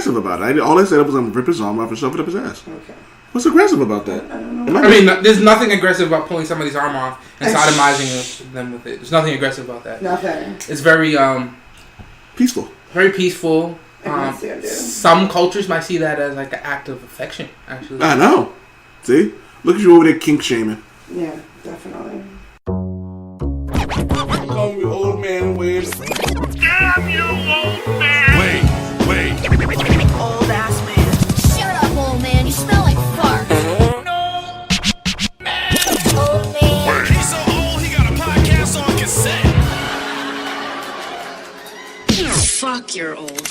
aggressive about it? All I said was I'm gonna rip his arm off and shove it up his ass. Okay. What's aggressive about that? I don't know. I mean, there's nothing aggressive about pulling somebody's arm off and sodomizing them with it. There's nothing aggressive about that. Nothing. It's very Peaceful. very peaceful. Aggressive, Some cultures might see that as like an act of affection. Actually, I know. See, look at you over there, kink shaming. Yeah, definitely. Call me old man Wade. Damn you, old man! Wait. Old ass man. Shut up, old man. You smell like fart. No! Old man. He's so old, he got a podcast on cassette. Fuck, you're old.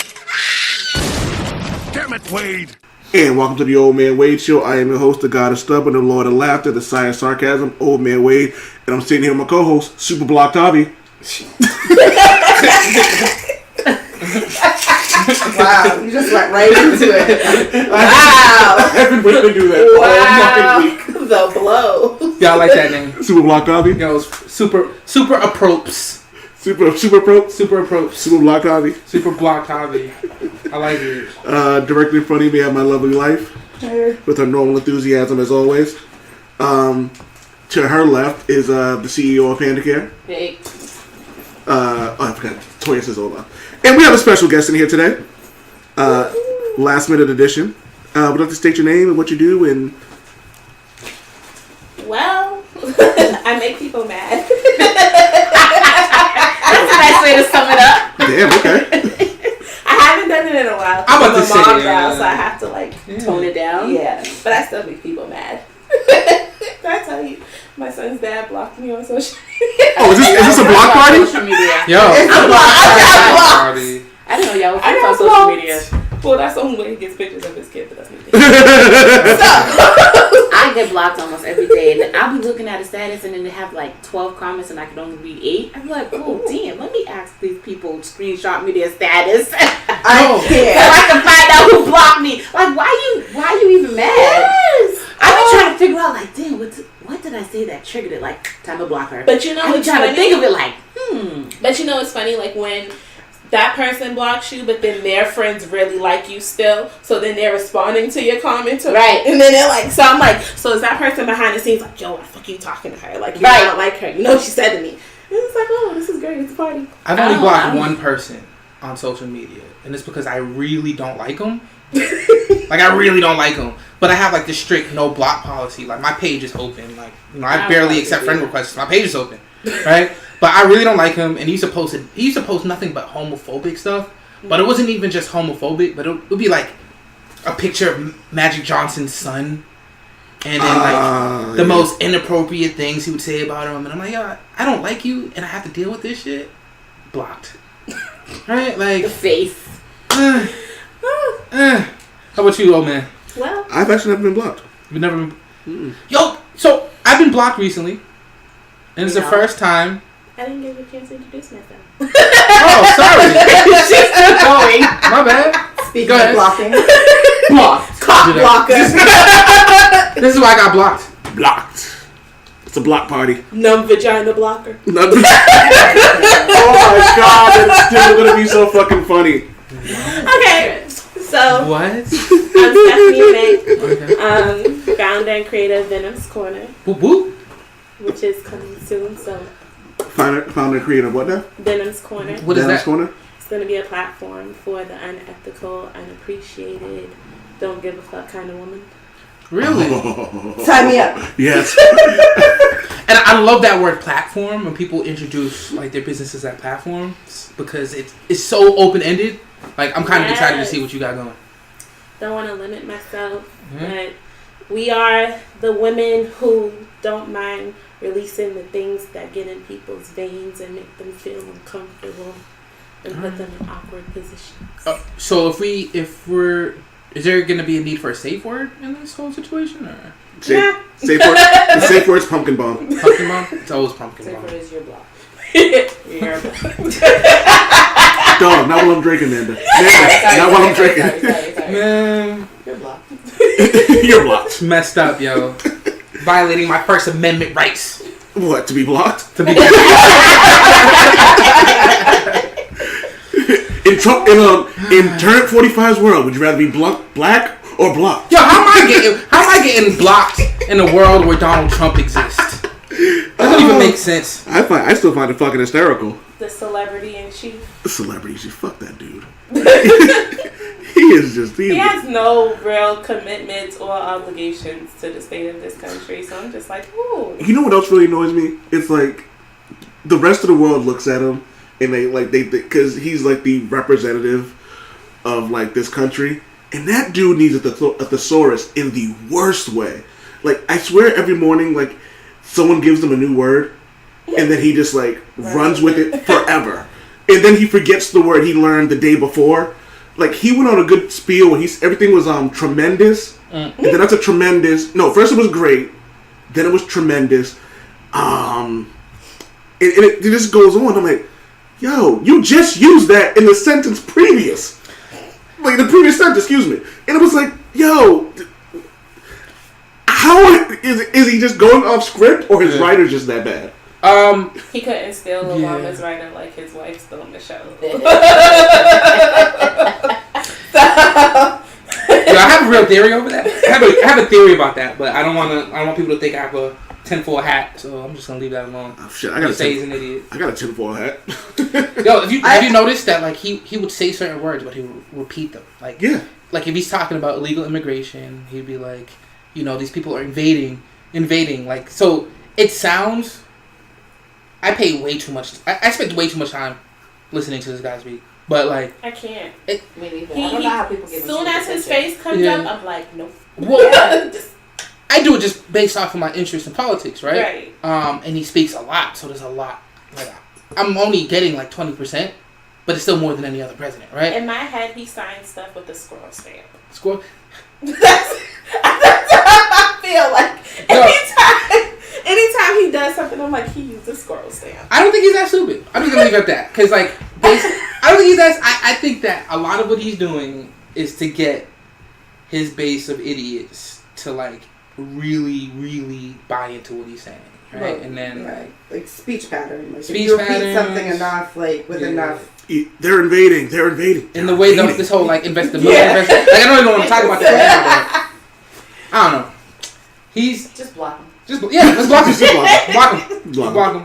Damn it, Wade! And welcome to the Old Man Wade Show. I am your host, the God of Stubborn, the Lord of Laughter, the Science Sarcasm, Old Man Wade. And I'm sitting here with my co-host, Super Block Tavi. Wow, you just went right into it. Wow. I've been waiting to do that all fucking week. The blow. yeah, I like that name. Super Block Tavi. Yo, it's super approps. Super Pro. Super approps. Super Block Tavi. Super block hobby. I like it. Directly in front of me, I have my lovely wife. Hey. With her normal enthusiasm as always. To her left is the CEO of PandaCare. Hey. I forgot. Toya Sizola. And we have a special guest in here today. Last minute edition. Would you like to state your name and what you do and... Well, I make people mad. That's a nice way to sum it up. Damn, okay. I haven't done it in a while. I'm about I'm to a say, mom now, so I have to Tone it down. yeah. But I still make people mad. Did I tell you? My son's dad blocked me on social media. Oh, is this a block party? Social media. Yo, I didn't know y'all were I friends got on social blocked. media. Well, that's the only way he gets pictures of his kid, but that's me. I get blocked almost every day. And I'll be looking at a status and then they have like 12 comments and I can only read 8. I'm like, oh, damn, let me ask these people to screenshot me their status. I So can't. I can find out who blocked me. Like, why you even mad? Yes. I be trying to figure out, like, damn, what did I say that triggered it? Like, time to block her. But you know I be what's trying to funny? think of it like, But you know what's funny? Like when that person blocks you, but then their friends really like you still, so then they're responding to your comment, Right. And then they're like, so I'm like, so is that person behind the scenes like, yo, why the fuck are you talking to her? Like, you Right. don't like her. You know what she said to me. And it's like, oh, this is great. It's a party. I've only Oh, blocked wow. one person on social media, and it's because I really don't like them. Like, I really don't like them. But I have, like, this strict no block policy. Like, my page is open. Like, you know, I I barely don't accept like friend it. requests. My page is open. Right? But I really don't like him, and he used to post nothing but homophobic stuff. But it wasn't even just homophobic, but it would be, like, a picture of Magic Johnson's son. And then, like, the most inappropriate things he would say about him. And I'm like, yo, I don't like you, and I have to deal with this shit. Blocked. Right? Like, the face. How about you, old man? Well, I've actually never been blocked. You've never been... Yo, so I've been blocked recently. And it's the first time... I didn't give you a chance to introduce myself. Oh, sorry. She's still going. My bad. Speaking Go of ahead. blocking. Blocked. Cock Do that. blocker. This is why I got blocked. Blocked. It's a block party. Numb vagina blocker. Oh my god, that's still gonna be so fucking funny. Okay, so What? I'm Stephanie May, Okay. founder and creator of Venom's Corner, Whoop whoop. which is coming soon. So Founder and creator of what now? Venom's Corner. What is Dennis that? Corner? It's going to be a platform for the unethical, unappreciated, don't give a fuck kind of woman. Really? Tie me up. Yes. And I love that word platform when people introduce like their businesses as platforms because it's so open-ended. Like, I'm kind of excited to see what you got going. Don't want to limit myself, Mhm. but we are the women who don't mind releasing the things that get in people's veins and make them feel uncomfortable and put them in awkward positions. So if we're... Is there going to be a need for a safe word in this whole situation? Or Safe word. The safe word's pumpkin bomb. pumpkin bomb? It's always pumpkin bomb. What is your block? Dog, not while I'm drinking, Nanda. Not while I'm drinking. Sorry. Man, Your block. You're blocked. it's messed up, yo. Violating my First Amendment rights. What, to be blocked? To be Is in Turret 45's world, would you rather be black or blocked? Yo, how am I getting blocked in a world where Donald Trump exists? That doesn't even make sense. I still find it fucking hysterical. The celebrity in chief. Celebrity, you fuck that dude. He has no real commitments or obligations to the state of this country. So I'm just like, ooh. You know what else really annoys me? It's like the rest of the world looks at him and they because he's like the representative of like this country, and that dude needs a thesaurus in the worst way. Like I swear, every morning, like someone gives him a new word, and then he just like runs with it forever, and then he forgets the word he learned the day before. Like he went on a good spiel where everything was tremendous, and then that's a tremendous. No, first it was great, then it was tremendous. It just goes on. I'm like, yo, you just used that in the sentence previous, like the previous sentence, excuse me, and it was like, yo, how is he just going off script, or his writer's just that bad? He couldn't steal Obama's writer like his wife stole Michelle. I have a real theory over that. I have a theory about that, but I don't want people to think I have a tinfoil hat, so I'm just gonna leave that alone. Oh, shit, I say he's an idiot. I got a tinfoil hat. Yo, have you noticed that like he would say certain words, but he would repeat them? Like like if he's talking about illegal immigration, he'd be like, you know, these people are invading. Like, so it sounds. I pay way too much. I spend way too much time listening to this guy speak. But like, I can't. I don't know how people get. Soon as his face comes up, I'm like, nope. Well, I do it just based off of my interest in politics, right? Right. And he speaks a lot, so there's a lot. Like, I'm only getting like 20%, but it's still more than any other president, right? In my head, he signs stuff with a squirrel stamp. Squirrel. That's how I feel like. Anytime he does something, I'm like, he used a squirrel stamp. I don't think he's that stupid. I'm just gonna leave it at that, because like, I don't think he's that. I think that a lot of what he's doing is to get his base of idiots to like really, really buy into what he's saying, right? And then like speech pattern. Like speech if you repeat patterns, something enough, like with enough. They're invading. In the way this whole like like I don't even know what I'm talking about that. I don't know. He's just block him. Let's block him. Block him.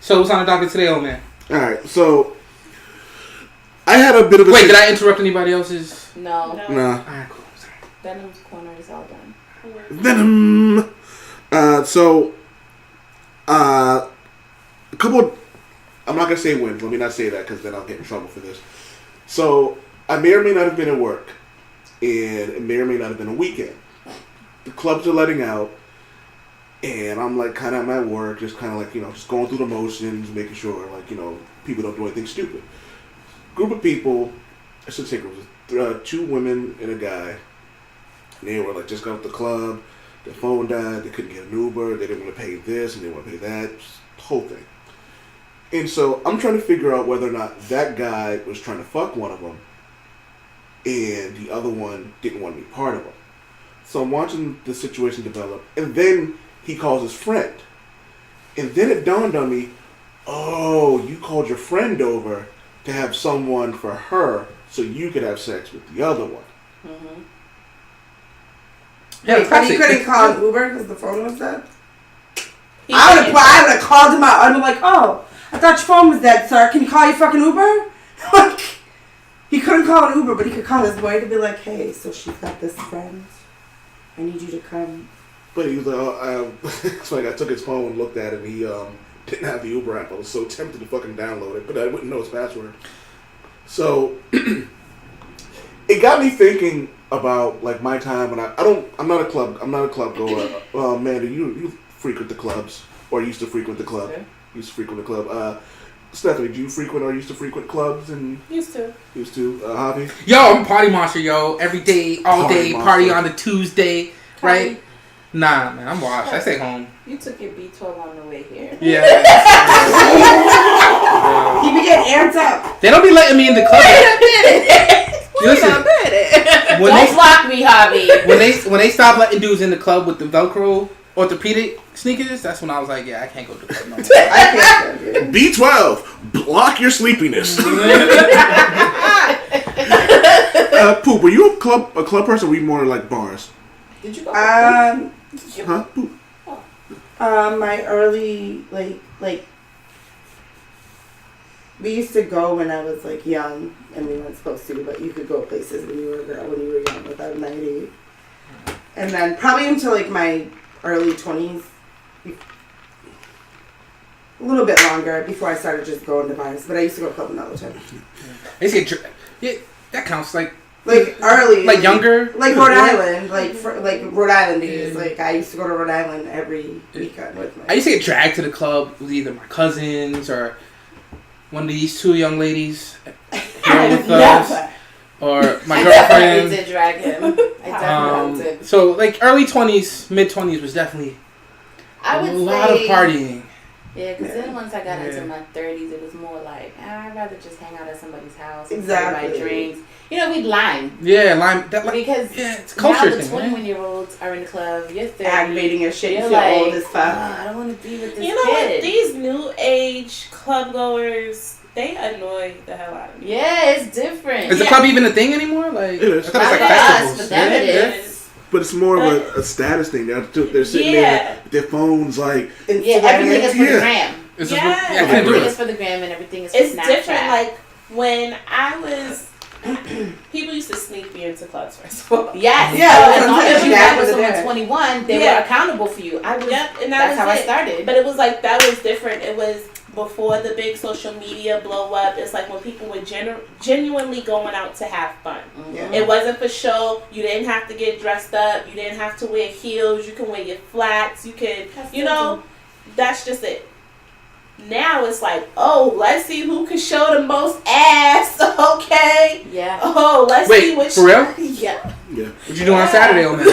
So what's on the docket today, old man? All right, so I had a bit of a... Wait, did I interrupt anybody else's? No. Nah. All right, cool. Sorry. Venom's corner is all done. Venom. A couple... I'm not going to say when. Let me not say that, because then I'll get in trouble for this. So, I may or may not have been at work, and it may or may not have been a weekend. The clubs are letting out, and I'm like kind of at my work, just kind of like, you know, just going through the motions, making sure, like, you know, people don't do anything stupid. Group of people, I should say group, 2 women and a guy. And they were like, just got out the club, their phone died, they couldn't get an Uber, they didn't want to pay this, and they didn't want to pay that, the whole thing. And so I'm trying to figure out whether or not that guy was trying to fuck one of them, and the other one didn't want to be part of them. So I'm watching the situation develop, and then he calls his friend. And then it dawned on me, oh, you called your friend over to have someone for her so you could have sex with the other one. Mm-hmm. Yeah, but he couldn't call an Uber because the phone was dead? I would have called him out. I'd be like, oh, I thought your phone was dead, sir. Can you call your fucking Uber? Like, he couldn't call an Uber, but he could call his wife to be like, hey, so she's got this friend. I need you to come. But he was like, so I took his phone and looked at it, and he didn't have the Uber app. I was so tempted to fucking download it, but I wouldn't know his password. So it got me thinking about like my time when I'm not a club goer. Amanda, you frequent the clubs or used to frequent the club? Okay. Used to frequent the club. Stephanie, do you frequent or used to frequent clubs? And Used to. Hobby? Yo, I'm a party monster, yo. Every day, all day, party on the Tuesday, right? Nah, man, I'm washed. I stay home. You took your B12 on the way here. Yeah. He be getting amped up. They don't be letting me in the club. Listen, Don't block me, Hobby. When they stop letting dudes in the club with the Velcro orthopedic sneakers, that's when I was like, yeah, I can't go to the club no more. I can't stand it. B12, block your sleepiness. Poop, were you a club person or were you more like bars? Did you go? Huh? Poop. My early like we used to go when I was like young, and we weren't supposed to, but you could go places when you were a girl when you were young without 98. And then probably until like my early 20s, a little bit longer before I started just going to bars. But I used to go clubbing all the time. Yeah, that counts. Like Early, like younger, like Rhode Island, like Rhode Island days. Like I used to go to Rhode Island every weekend with my. I used to get dragged to the club with either my cousins or one of these two young ladies here with us, or my I girlfriend. did drag him. I definitely did. So like early 20s, mid 20s was definitely I would a lot say, of partying. Yeah, because then once I got into my 30s, it was more like, I'd rather just hang out at somebody's house. Exactly. Buy drinks. You know, we'd lime. Yeah, lime. Because it's a culture now the thing. 21-year-olds are in the club. You're 30. Aggravating your shit. You're You feel like, old as fuck. I don't want to be with this You know what? kid. These new age club goers, they annoy the hell out of me. Yeah, it's different. Is the club even a thing anymore? Like, It is. I thought it was like Not for us, festivals. but them it Yeah. is. But it's more of a status thing. They're sitting Yeah. there with their phones like, Yeah, everything is for the Yeah. gram. It's Yeah. just, I can't do Everything it. is for the gram and everything is for It's Snapchat. different. Like when I was, people used to sneak me into clubs first of all. Yes. Yeah, So that's as long what I'm as saying. you That guys was was there. on 21, they Yeah. were accountable for you. I was. Yep, and That's how I it. started. But it was like that was different. It was before the big social media blow up. It's like when people were genuinely going out to have fun. Yeah. It wasn't for show. You didn't have to get dressed up. You didn't have to wear heels. You can wear your flats. You can, you know, that's just it. Now it's like, oh, let's see who can show the most ass. Okay. Yeah. Oh, let's see Wait, which. for real? Yeah. yeah. What you doing on Saturday, old man?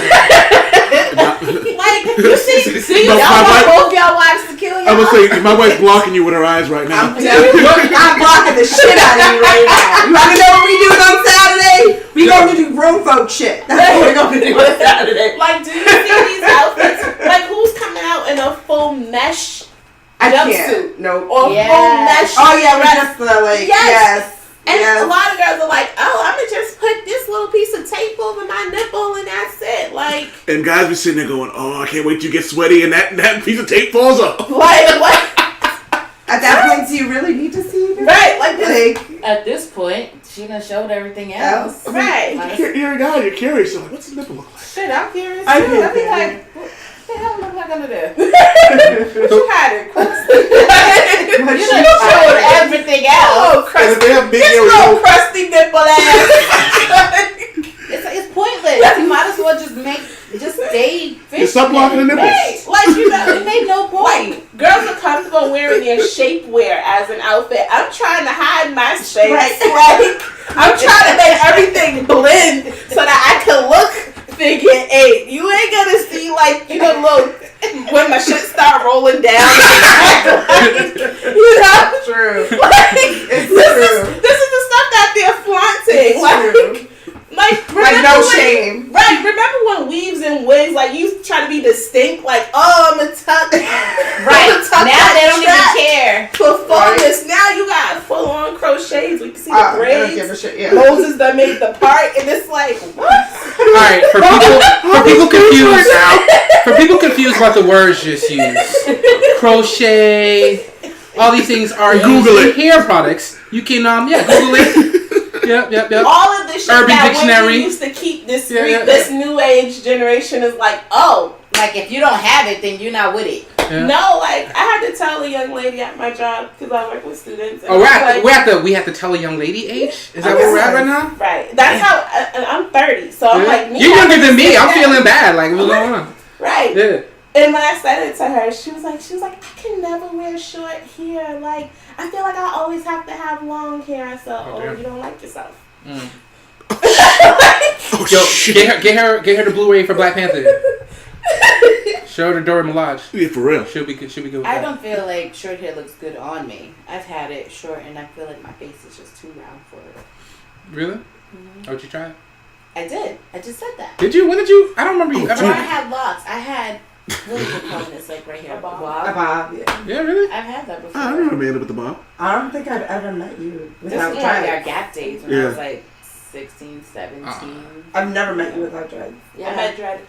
Like you see, No, Y'all my want wife- both y'all wives to kill I y'all? would say my wife's blocking you with her eyes right now. I'm blocking the shit out of you right now. You wanna know what we doing on Saturday? We going to do grown folk shit. That's what we're going to do on Saturday. like, do you see these outfits? Like, who's coming out in a full mesh I jumpsuit can't. Nope. or Yeah. full mesh? Oh yeah, we dress? just like Yes. And yes. a lot of girls are like, oh, I'm gonna just put this little piece of tape over my nipple and that's it. Like, And guys be sitting there going, "Oh, I can't wait till you get sweaty," and that piece of tape falls off. what? At that point, do you really need to see it? Right, like this. Like, At this point, she done showed everything else. Right. You're a guy. You're curious. So like, what's the nipple look like? Shit, I'm curious too. I I'd get be that. like, what the hell look like under there? What you hiding? what You she done showed hiding? everything else. Oh, And if crusty. they have big This areas, little crusty nipple ass. It's pointless. You might as well just stay fishing. you stop blocking the nipples. Right. Like, you know, It made no point. like, girls are comfortable wearing their shapewear as an outfit. I'm trying to hide my space. Right. Like, I'm trying to make everything blend so that I can look figure 8. You ain't gonna see, like, you know, look, when my shit start rolling down. Like, you know? True. Like, It's this true. is the stuff that they're flaunting. It's Like, true. like, Like remember no when- shame. Right, remember when weaves and wigs, like, you try to be distinct, like, oh, I'm a tuck. Right. Tuck Now that they don't strap even care. for fullness. Now you got full on crochets. We can see the I don't give a braids. shit. Yeah. Moses that made the part, and it's like, what? All right, for people confused about the words just used, crochet, all these things are Google used in it. hair products. You can Google it. Yep. All of this shit Urban that Dictionary. women used to keep this Yeah. this new age generation is like, oh, Like, if you don't have it, then you're not with it. Yeah. no, like, I had to tell a young lady at my job, because I work with students. And Oh, I was like, we have to tell a young lady age. Is that where we're at right now? right. That's how, and I'm 30, so I'm Yeah. like, me You're younger having than to me. sit I'm down. feeling bad. Like, what's going on? Right. Yeah. And when I said it to her, she was like, I can never wear short hair. Like, I feel like I always have to have long hair. I said, oh, damn. you don't like yourself. Oh Yo, shit! get her the Blu-ray for Black Panther. Show her to Dora Milaje. Yeah, for real. She'll be good. She'll be good with I that. don't feel like short hair looks good on me. I've had it short, and I feel like my face is just too round for it. Really? Oh, did you try it? I did. I just said that. Did you? When did you? I don't remember you Oh, ever. Before I had locks, I had What is it called? It's like right here. A bob. A bob, yeah. Yeah, really? I've had that before. I remember Amanda with the bob. I don't think I've ever met you This without is like our dreads. gap days when Yeah. I was like 16, 17. I've never met you without dreads. Yeah. I met dreadlocked.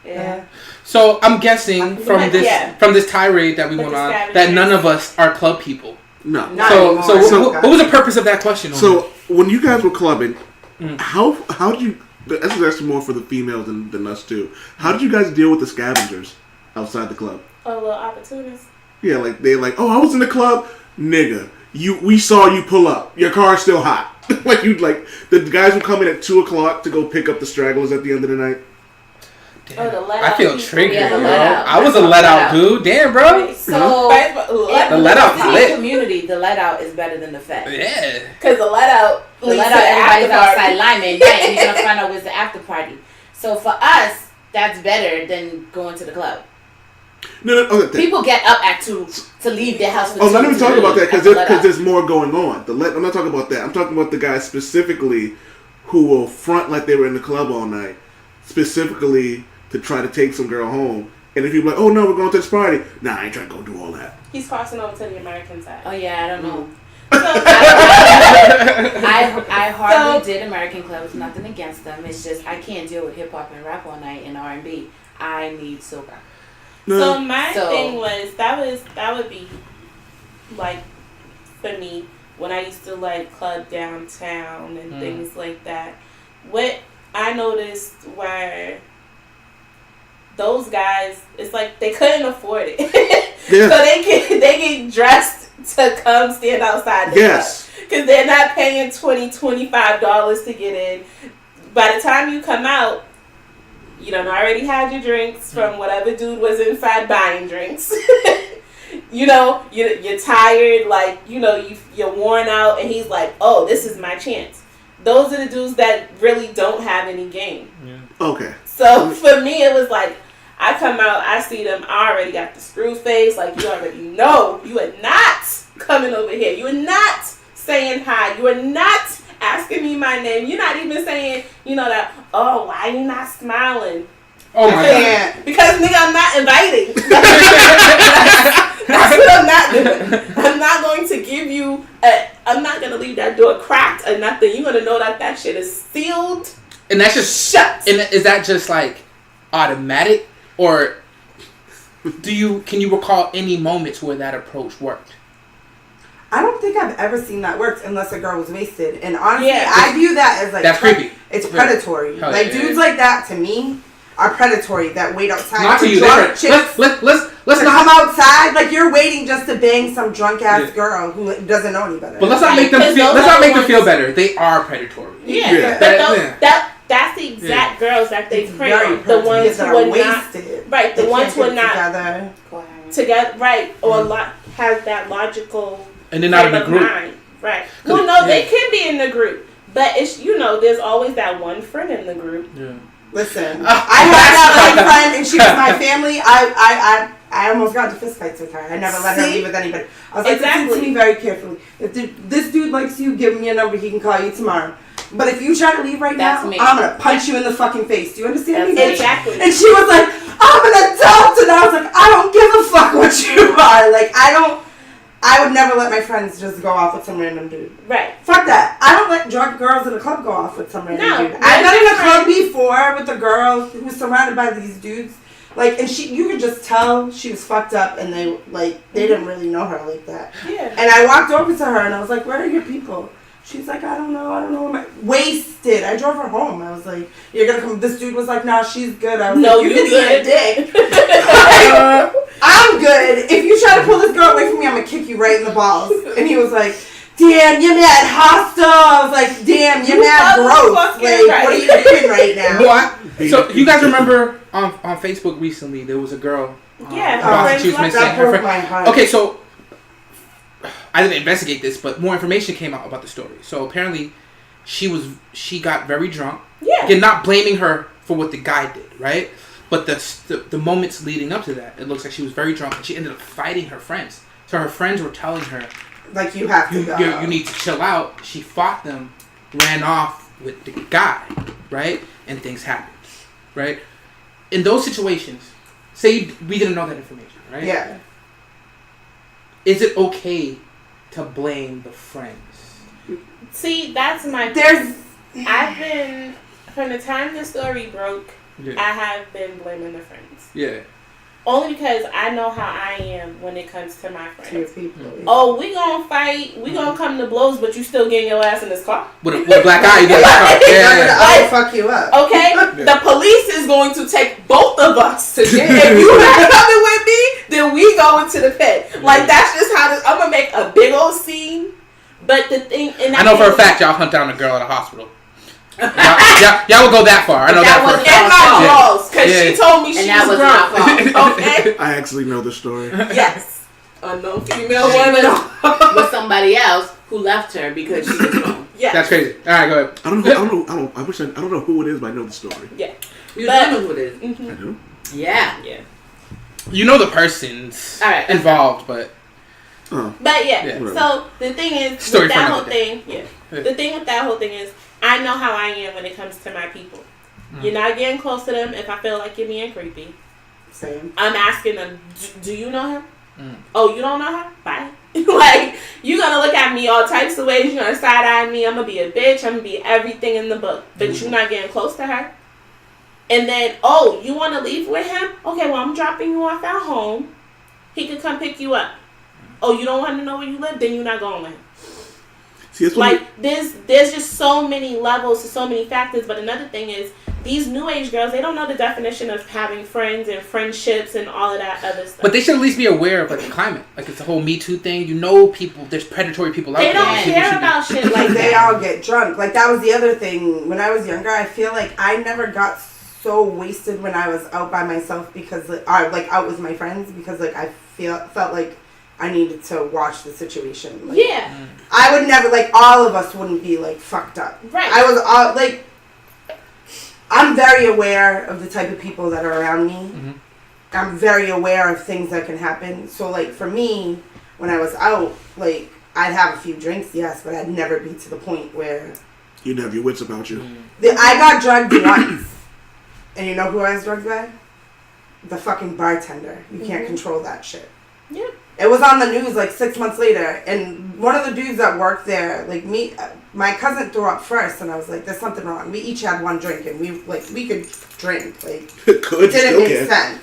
Yeah. So I'm guessing from this tirade that we With went the on scavengers. that none of us are club people. No. Not So anymore. what was the purpose of that question? So when you guys were clubbing, Mm. how did you? This is actually more for the females than us too. How did you guys deal with the scavengers outside the club? A little opportunist. Yeah, like they like, oh, I was in the club, nigga. We saw you pull up. Your car's still hot. Like the guys would come in at 2:00 to go pick up the stragglers at the end of the night. Damn. Oh, the let I out feel people. triggered, Yeah, the bro. let out. I was a let out dude. Damn, bro. So The let out in lit. the community, the let out is better than the fed. Yeah. Because the let out, The let out, everybody's outside Lyman, right? And you're gonna find out where's the after party. So for us, that's better than going to the club. No. Okay. People get up at 2 to leave their house. For Oh, 2 not even to talking leave. about that That's because the let out. there's more going on. I'm not talking about that. I'm talking about the guys specifically who will front like they were in the club all night, specifically to try to take some girl home. And if you're like, oh no, we're going to this party. Nah, I ain't trying to go do all that. He's crossing over to the American side. Oh yeah, I don't know. So, I hardly did American clubs. Nothing against them. It's just I can't deal with hip hop and rap all night and R&B. I need soca. so my So- thing was that would be like for me when I used to like club downtown and things like that. What I noticed were those guys, it's like they couldn't afford it. Yeah. So they get dressed to come stand outside the Yes. club. Because they're not paying $20-$25 to get in. By the time you come out, you done already had your drinks from whatever dude was inside buying drinks. You know, you're tired, like, you know, you're worn out, and he's like, oh, this is my chance. Those are the dudes that really don't have any game. Okay. So for me, it was like, I come out, I see them, I already got the screw face, like, you already know, you are not coming over here. You are not saying hi. You are not asking me my name. You're not even saying, you know, that, oh, why you not smiling? Oh my god. Because, nigga, I'm not inviting. That's what I'm not doing. I'm not going to give you, I'm not going to leave that door cracked or nothing. You're going to know that shit is sealed. And that's just Shut. And is that just like automatic, or can you recall any moments where that approach worked? I don't think I've ever seen that work unless a girl was wasted. And honestly, Yeah. I view that as like That's creepy. It's predatory. Hell Like yeah. dudes like that to me are predatory that wait outside. Not to for you. drunk Let's chicks let's to not. come outside. Like you're waiting just to bang some drunk ass Yeah. girl who doesn't know any better. But let's not make them Because feel. those Let's are not the make them feel ones- better. They are predatory. Yeah, Yeah. but that's the exact girls that they It's prey very on. The predatory ones because who they're are not wasted. right. The They ones can't who are get not together. together, right, or have that logical And they're not in frame a of group. mind. Right. Well, no, yeah. they can be in the group, but it's there's always that one friend in the group. Yeah. Listen, I had that one friend and she was my family. I almost got into fistfights with her. I never let her See? leave with anybody. I was like, Exactly. listen to me very carefully. If this dude likes you, give me a number. He can call you tomorrow. But if you try to leave right That's now, me. I'm gonna punch you in the fucking face. Do you understand me? That's bitch? Exactly. And she was like, I'm an adult, and I was like, I don't give a fuck what you are. Like, I would never let my friends just go off with some random dude. Right. Fuck that. I don't let drunk girls in a club go off with some random No, dude. I've been in a club friends. before with a girl who was surrounded by these dudes. Like, and you could just tell she was fucked up, and they didn't really know her like that. Yeah. And I walked over to her, and I was like, where are your people? She's like, I don't know. Wasted. I drove her home. I was like, you're gonna come. This dude was like, nah, she's good. I was No, like, you you can eat good. a dick. I'm good. If you try to pull this girl away from me, I'm gonna kick you right in the balls. And he was like, damn, you're mad hostile. I was like, damn, you're mad gross. Like, what are you doing right now? What? So you guys remember on Facebook recently there was a girl. Yeah, about she was friends missing. That Her broke friend- my heart. Okay, so I didn't investigate this, but more information came out about the story. So apparently, she got very drunk. Yeah. Again, not blaming her for what the guy did, right? But the moments leading up to that, it looks like she was very drunk, and she ended up fighting her friends. So her friends were telling her, Like, you have to go. you need to chill out. She fought them, ran off with the guy, right? And things happened, right? In those situations, say we didn't know that information, right? Yeah. Is it okay to blame the friends? See, that's my. There's. I've been from the time the story broke. Yeah. I have been blaming the friends. Yeah. Only because I know how I am when it comes to my To your friends. people. Yeah. Oh, we gonna fight. We gonna come to blows, but you still getting your ass in this car. With a black eye, you get like, yeah. I will fuck you up. Okay, the police is going to take both of us to jail. If you not coming with me, then we go into the pit. Like that's just how this. I'm gonna make a big old scene. But the thing, and I know for a fact y'all hunt down a girl at a hospital. Y'all would go that far. I know that for a in fact. my drawers, because Yeah. she told me And she that was was not drunk. Okay. I actually know the story. Yes. Unknown female She woman. was with somebody else who left her because she was wrong. Yeah. That's crazy. All right, go ahead. I don't know. I don't know who it is, but I know the story. Yeah. You But- don't know who it is. Mhm. I do. Yeah. Yeah. You know the persons All right. involved, but Oh. But yeah, Yeah. so the thing is, Story with for that another whole day. thing, yeah. Yeah. The thing with that whole thing is, I know how I am when it comes to my people. You're not getting close to them if I feel like you're being creepy. Same. I'm asking them, do you know him? Mm. Oh, you don't know her? Bye. Like, you're going to look at me all types of ways. You're going to side-eye me. I'm going to be a bitch. I'm going to be everything in the book. But you're not getting close to her. And then, oh, you want to leave with him? Okay, well, I'm dropping you off at home. He could come pick you up. Oh, you don't want to know where you live? Then you're not going with him. See, that's what Like, there's just so many levels to so many factors. But another thing is, these new age girls, they don't know the definition of having friends and friendships and all of that other stuff. But they should at least be aware of like the climate. Like it's the whole Me Too thing. You know, people. There's predatory people out they there. don't People care should be- about shit Like like they that. all get drunk. Like that was the other thing. When I was younger, I feel like I never got so wasted when I was out by myself because like, like out with my friends because like I felt like I needed to watch the situation. Like, Yeah, I would never like all of us wouldn't be like fucked up. right. I was all like I'm very aware of the type of people that are around me. Mhm. I'm very aware of things that can happen. So like for me, when I was out, like I'd have a few drinks, yes, but I'd never be to the point where you'd have your wits about you. I got drugged once. And you know who I was drugged by? The fucking bartender. You can't control that shit. Yeah. It was on the news like 6 months later, and one of the dudes that worked there, like me, my cousin threw up first, and I was like, "There's something wrong." We each had one drink, and we could drink, like Could it didn't still make can. sense.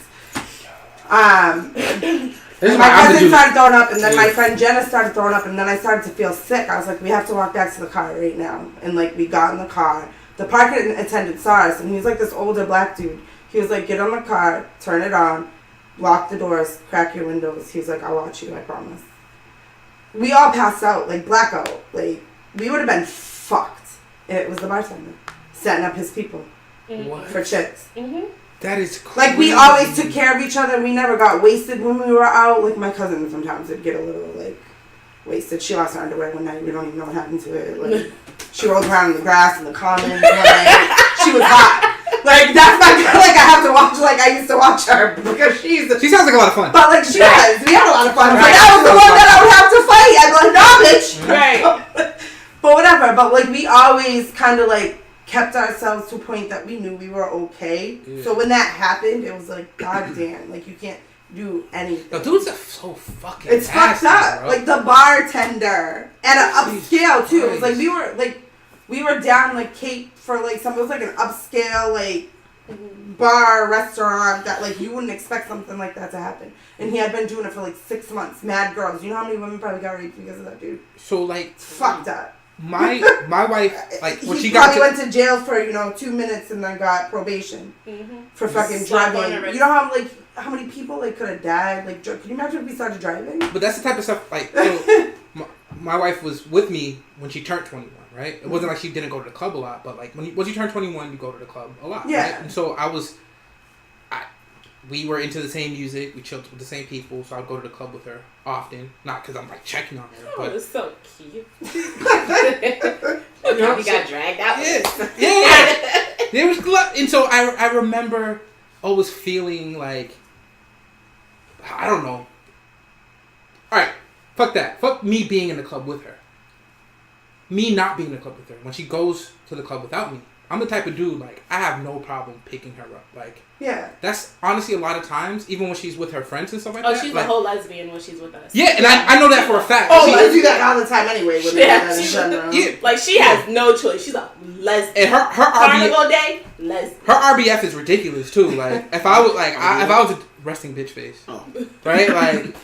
This is My why I'm the cousin dude. started throwing up, and then my friend Jenna started throwing up, and then I started to feel sick. I was like, "We have to walk back to the car right now," and like we got in the car. The parking attendant saw us, and he was like this older black dude. He was like, "Get on the car, turn it on, lock the doors, crack your windows." He was like, "I'll watch you, I promise." We all passed out, like blackout. Like, we would have been fucked. And it was the bartender setting up his people What? for chicks. Mm-hmm. That is crazy. Like, we always took care of each other. We never got wasted when we were out. Like, my cousin sometimes would get a little, like, wasted. She lost her underwear one night. We don't even know what happened to it. Like, she rolled around in the grass in the commons. Like, she was hot. Like, that's my girl. Like, I have to watch, like, I used to watch her because she's the... She sounds like a lot of fun. But, like, she was. We had a lot of fun. But that was the one that I would have to fight. I'd be like, nah, bitch. Right. But whatever. But, like, we always kind of, like, kept ourselves to a point that we knew we were okay. Yeah. So when that happened, it was like, God damn. Like, you can't do anything. The dudes are so fucking. It's fucked nasty, up. bro. Like, the bartender. At an upscale, too. It was like, Christ. we were down, like, Cape for, like, something. It was like an upscale, like, bar, restaurant that, like, you wouldn't expect something like that to happen. And he had been doing it for, like, 6 months. Mad girls. You know how many women probably got raped because of that dude? So like It's fucked up. my wife, like when He she got probably to, went to jail for 2 minutes and then got probation Mm-hmm. for fucking Slap on the driving. wrist. You know how many people like could have died? Like, can you imagine if we started driving? but that's the type of stuff like. So, my wife was with me when she turned 21, right? It wasn't like she didn't go to the club a lot, but like once you turn 21, you go to the club a lot, Yeah. right? And so we were into the same music, we chilled with the same people, so I'd go to the club with her often. Not because I'm like checking on her, Oh, but it's so cute. you know, He got dragged out. yeah. There was and so I remember always feeling like I don't know. Alright, fuck that. Fuck me being in the club with her. Me not being in the club with her. When she goes to the club without me, I'm the type of dude, like, I have no problem picking her up. Like, Yeah. that's honestly a lot of times, even when she's with her friends and stuff like Oh, that. she's like, a whole lesbian when she's with us. Yeah, and I know that for a fact. Oh, She- I do that all the time anyway. With Yeah, in she's- general. yeah, Like, she has no choice. She's a lesbian. and her RBF, Carnival Day, lesbian. her RBF is ridiculous too. Like, if I was like, if I was a resting bitch face, Oh. right? Like,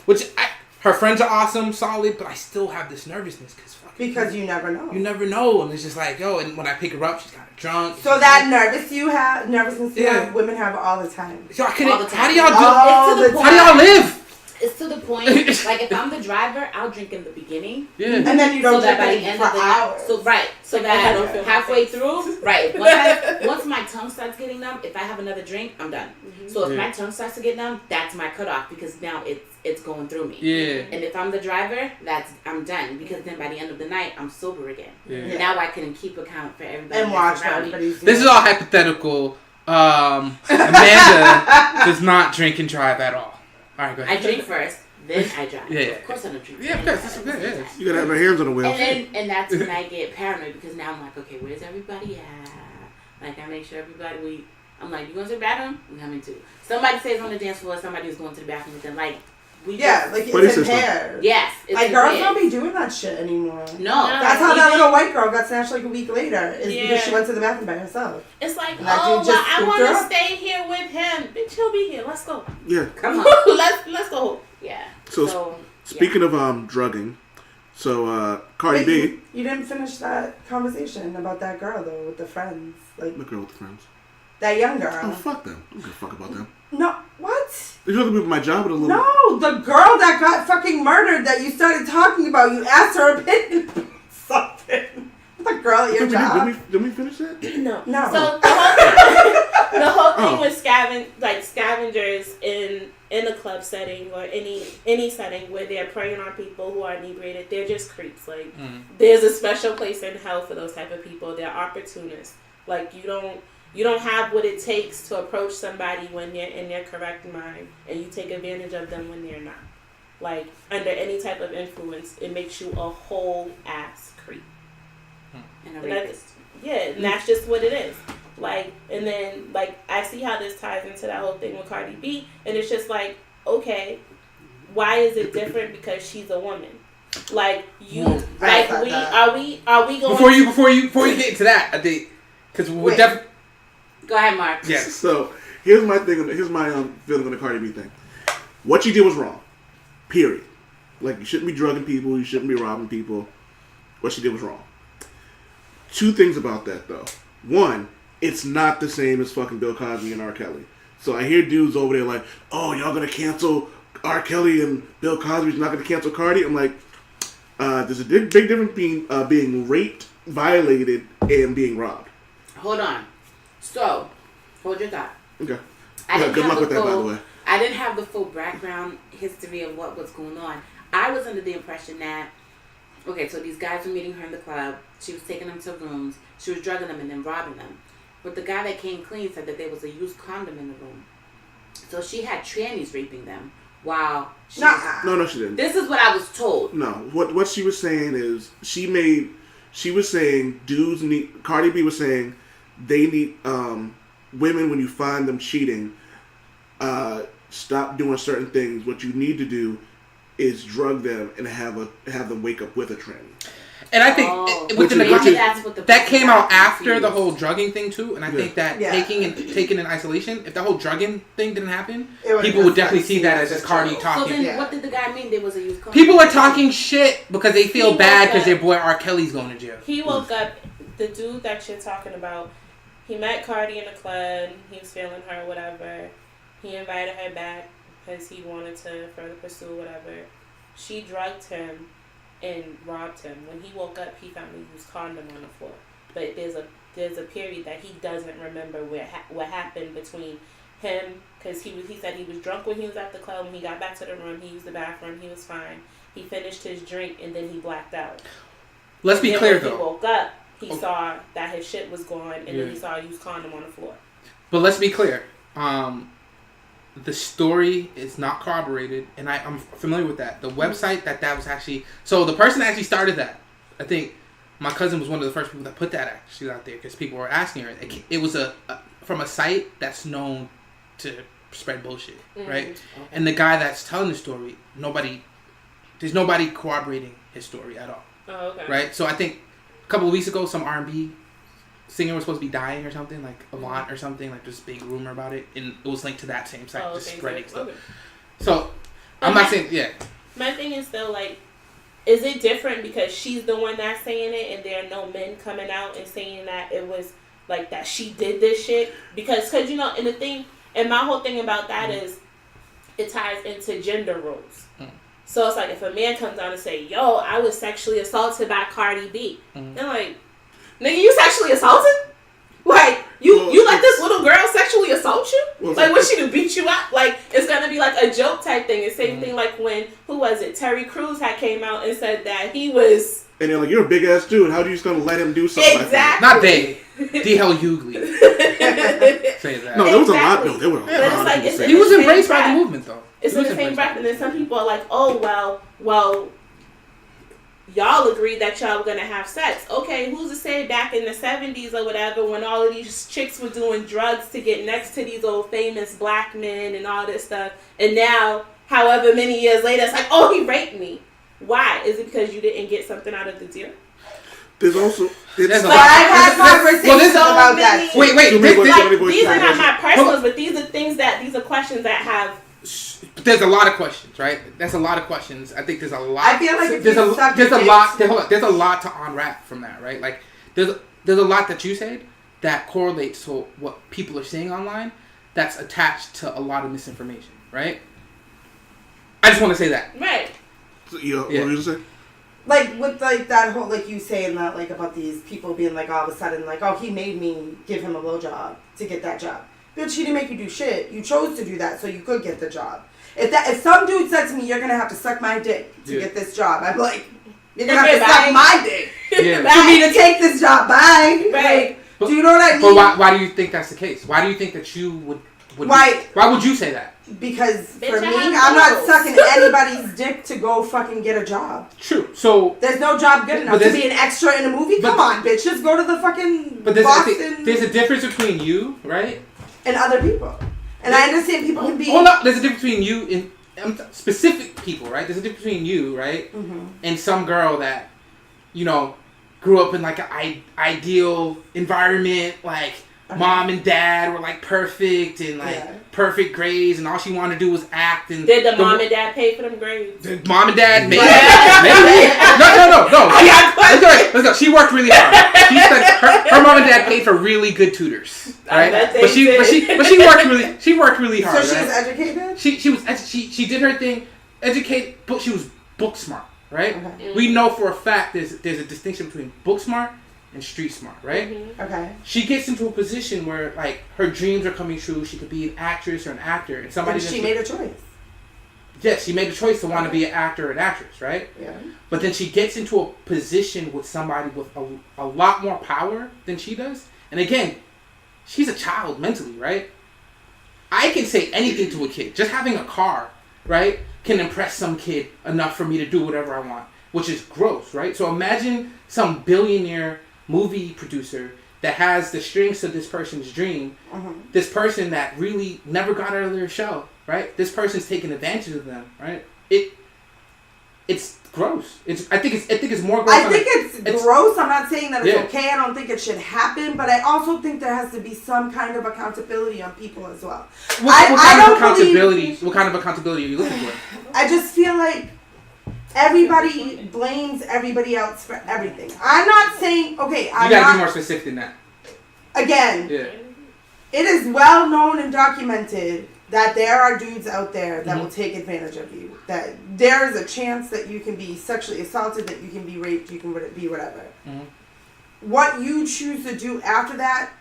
her friends are awesome, solid, but I still have this nervousness Because you never know. you never know, and it's just like, yo, and when I pick her up, she's kind of drunk. So that nervousness you have, Yeah. women have all the time. So I All couldn't. the time. How do y'all do? All It's to the the How do y'all live? It's to the point, like, if I'm the driver, I'll drink in the beginning. Yeah. And then you So don't that drink by the anything end for of the hours. night, so right, so Like, I don't that feel halfway my face. through, right, once my tongue starts getting numb, if I have another drink, I'm done. So if Yeah. my tongue starts to get numb, that's my cutoff because now it's going through me. Yeah. And if I'm the driver, I'm done because then by the end of the night, I'm sober again. Yeah. Now I can keep account for everybody And watch that's how around me. everybody's This is doing. all hypothetical. Amanda does not drink and drive at all. All right, go I ahead. drink first, then I drive. Yeah. Of course I don't drink. Yeah, of course, that's okay. Yeah. You gotta have your hands on the wheel. And that's when I get paranoid because now I'm like, okay, where's everybody at? Like I make sure everybody I'm like, you going to the bathroom? We coming too. Somebody stays on the dance floor, somebody's going to the bathroom with them. Like we Yeah, just, like Buddy it's in system. pairs. yes. It's Like a girls bit. don't be doing that shit anymore. No. That's how that Even- little white girl got snatched like a week later. Is Yeah. because she went to the bathroom by herself. It's like, And that oh, dude well, just I scooped want her to up. stay here with him. Bitch, he'll be here. Let's go. Yeah. Come on. Let's go. Yeah. So, Speaking of drugging, so Cardi Wait, B, you didn't finish that conversation about that girl though with the friends, like the girl with the friends. that young Oh girl. fuck them! I don't give a fuck about them. No, what? These other people at my job with a little. No, the girl that got fucking murdered that you started talking about. You asked her opinion about something. The girl at your job. Did we finish that? No. No. So the whole thing Oh. with scavengers in a club setting or any setting where they're preying on people who are inebriated, they're just creeps. Like there's a special place in hell for those type of people. They're opportunists. Like you don't have what it takes to approach somebody when they're in their correct mind, and you take advantage of them when they're not. Like under any type of influence, it makes you a whole ass creep. And a And that's, rapist. yeah, and that's just what it is. Like, and then, like, I see how this ties into that whole thing with Cardi B, and it's just like, okay, why is it different because she's a woman? Like, you, Whoa. like, I thought are we going Before you get into that, I think because we're Wait. definitely Go ahead, Mark. yes. So here's my thing. Here's my feeling on the Cardi B thing. What you did was wrong. Period. Like you shouldn't be drugging people. You shouldn't be robbing people. What she did was wrong. Two things about that though. One, it's not the same as fucking Bill Cosby and R. Kelly. So I hear dudes over there like, oh, y'all gonna cancel R. Kelly and Bill Cosby's not gonna cancel Cardi. I'm like, there's a big difference between being raped, violated, and being robbed. Hold on. So, hold your thought. Okay. I Yeah, didn't good have luck with the that, by the full- way. I didn't have the full background history of what was going on. I was under the impression that, okay, so these guys were meeting her in the club. She was taking them to rooms. She was drugging them and then robbing them. But the guy that came clean said that there was a used condom in the room. So she had trannies raping them while she Nah. No, she didn't. This is what I was told. No, what she was saying is she was saying dudes need. Cardi B was saying they need women when you find them cheating. Stop doing certain things. What you need to do is drug them and have them wake up with a tranny. And I think Oh. with the Which is- negoti- That's what the that came out person after the confused. whole drugging thing too, and I think that Yeah. taking in isolation, if the whole drugging thing didn't happen, It would've people would just, definitely like, see seen that it as as just a Cardi joke. So talking. then, Yeah. what did the guy mean? There was a used condom. People are talking shit because they feel He bad woke because up- their boy R. Kelly's going to jail. He woke up, the dude that you're talking about, he met Cardi in a club, he was feeling her, whatever. He invited her back because he wanted to further pursue whatever. She drugged him and robbed him. When he woke up, he found a used condom on the floor. But there's a period that he doesn't remember what happened between him, because he said he was drunk when he was at the club. When he got back to the room, he used the bathroom, he was fine. He finished his drink and then he blacked out. Let's be Then clear when he though. woke up, he Okay. saw that his shit was gone, and Yeah. then he saw a used condom on the floor. But let's be clear. The story is not corroborated, and I'm familiar with that. The website that was actually... So the person that actually started that, I think my cousin was one of the first people that put that actually out there because people were asking her. It was from a site that's known to spread bullshit, right? Okay. And the guy that's telling the story, there's nobody corroborating his story at all. Oh, okay. Right? So I think a couple of weeks ago, some R&B singer was supposed to be dying or something, like Avant or something, like this big rumor about it, and it was linked to that same site, just spreading stuff. Okay. So I'm not saying, My thing is though, like, is it different because she's the one that's saying it, and there are no men coming out and saying that it was like that she did this shit? Because you know, and my whole thing about that is it ties into gender roles. So it's like if a man comes out and say, "Yo, I was sexually assaulted by Cardi B," they're like, "Nigga, you sexually assaulted? Like you let this little girl sexually assault you? Like what she do? Beat you up? Like it's gonna be like a joke type thing." The same thing like when Terry Crews had came out and said that he was. And they're like, "You're a big ass dude. How are you just gonna let him do something?" Exactly. Like that? Not D.L. Hughley. Say that. No, there was a lot. No, there were a lot of people. He was embraced by the movement though. It's in the same breath, and then some people are like, "Oh well, y'all agreed that y'all were gonna have sex." Okay, who's to say back in the 70s or whatever, when all of these chicks were doing drugs to get next to these old famous black men and all this stuff, and now, however many years later, it's like, "Oh, he raped me." Why? Is it because you didn't get something out of the deal? There's also I've had conversations about that. Wait. These are not my personals, but these are questions that have. There's a lot of questions, right? That's a lot of questions. I think there's a lot. I feel like there's a lot to unwrap from that, right? Like there's a lot that you said that correlates to what people are saying online. That's attached to a lot of misinformation, right? I just want to say that. Right. So, what were you gonna say? Like with like that whole like you saying that like about these people being like all of a sudden like, "Oh, he made me give him a blowjob to get that job." Bitch, he didn't make you do shit. You chose to do that so you could get the job. If some dude said to me, "You're gonna have to suck my dick to get this job," I'd be like, "You're gonna have to suck my dick for me to take this job." Bye. Right. But, do you know what I mean? But why do you think that's the case? Why do you think that you would why would you say that? Because for me, I'm not sucking anybody's dick to go fucking get a job. True. So there's no job good enough to be an extra in a movie. Come on, bitch, just go to the fucking Boston. There's a difference between you, right, and other people. And I understand people can be. Hold up. There's a difference between you and specific people, right? There's a difference between you, right, and some girl that, you know, grew up in like an ideal environment, like. Mom and dad were like perfect and like perfect grades, and all she wanted to do was act. And did the mom and dad pay for them grades? The mom and dad maybe. No. Let's go. She worked really hard. She spent her mom and dad paid for really good tutors, right? But she worked really hard. So she was educated. She did her thing, educated, but she was book smart, right? Okay. We know for a fact there's a distinction between book smart and street smart, right? Okay. She gets into a position where like her dreams are coming true. She could be an actress or an actor, and somebody. She made a choice. Yes, she made a choice to want to be an actor or an actress, right? Yeah. But then she gets into a position with somebody with a lot more power than she does, and again, she's a child mentally, right? I can say anything to a kid. Just having a car, right, can impress some kid enough for me to do whatever I want, which is gross, right? So imagine some billionaire movie producer that has the strings to this person's dream, this person that really never got out of their shell, right? This person's taking advantage of them, right? It's gross. I think it's more gross. I think it's gross. I'm not saying that it's okay. I don't think it should happen, but I also think there has to be some kind of accountability on people as well. What kind of accountability are you looking for? I just feel like everybody blames everybody else for everything. I'm not saying, okay, you gotta be more specific than that. Again, it is well known and documented that there are dudes out there that will take advantage of you. That there is a chance that you can be sexually assaulted, that you can be raped, you can be whatever. What you choose to do after that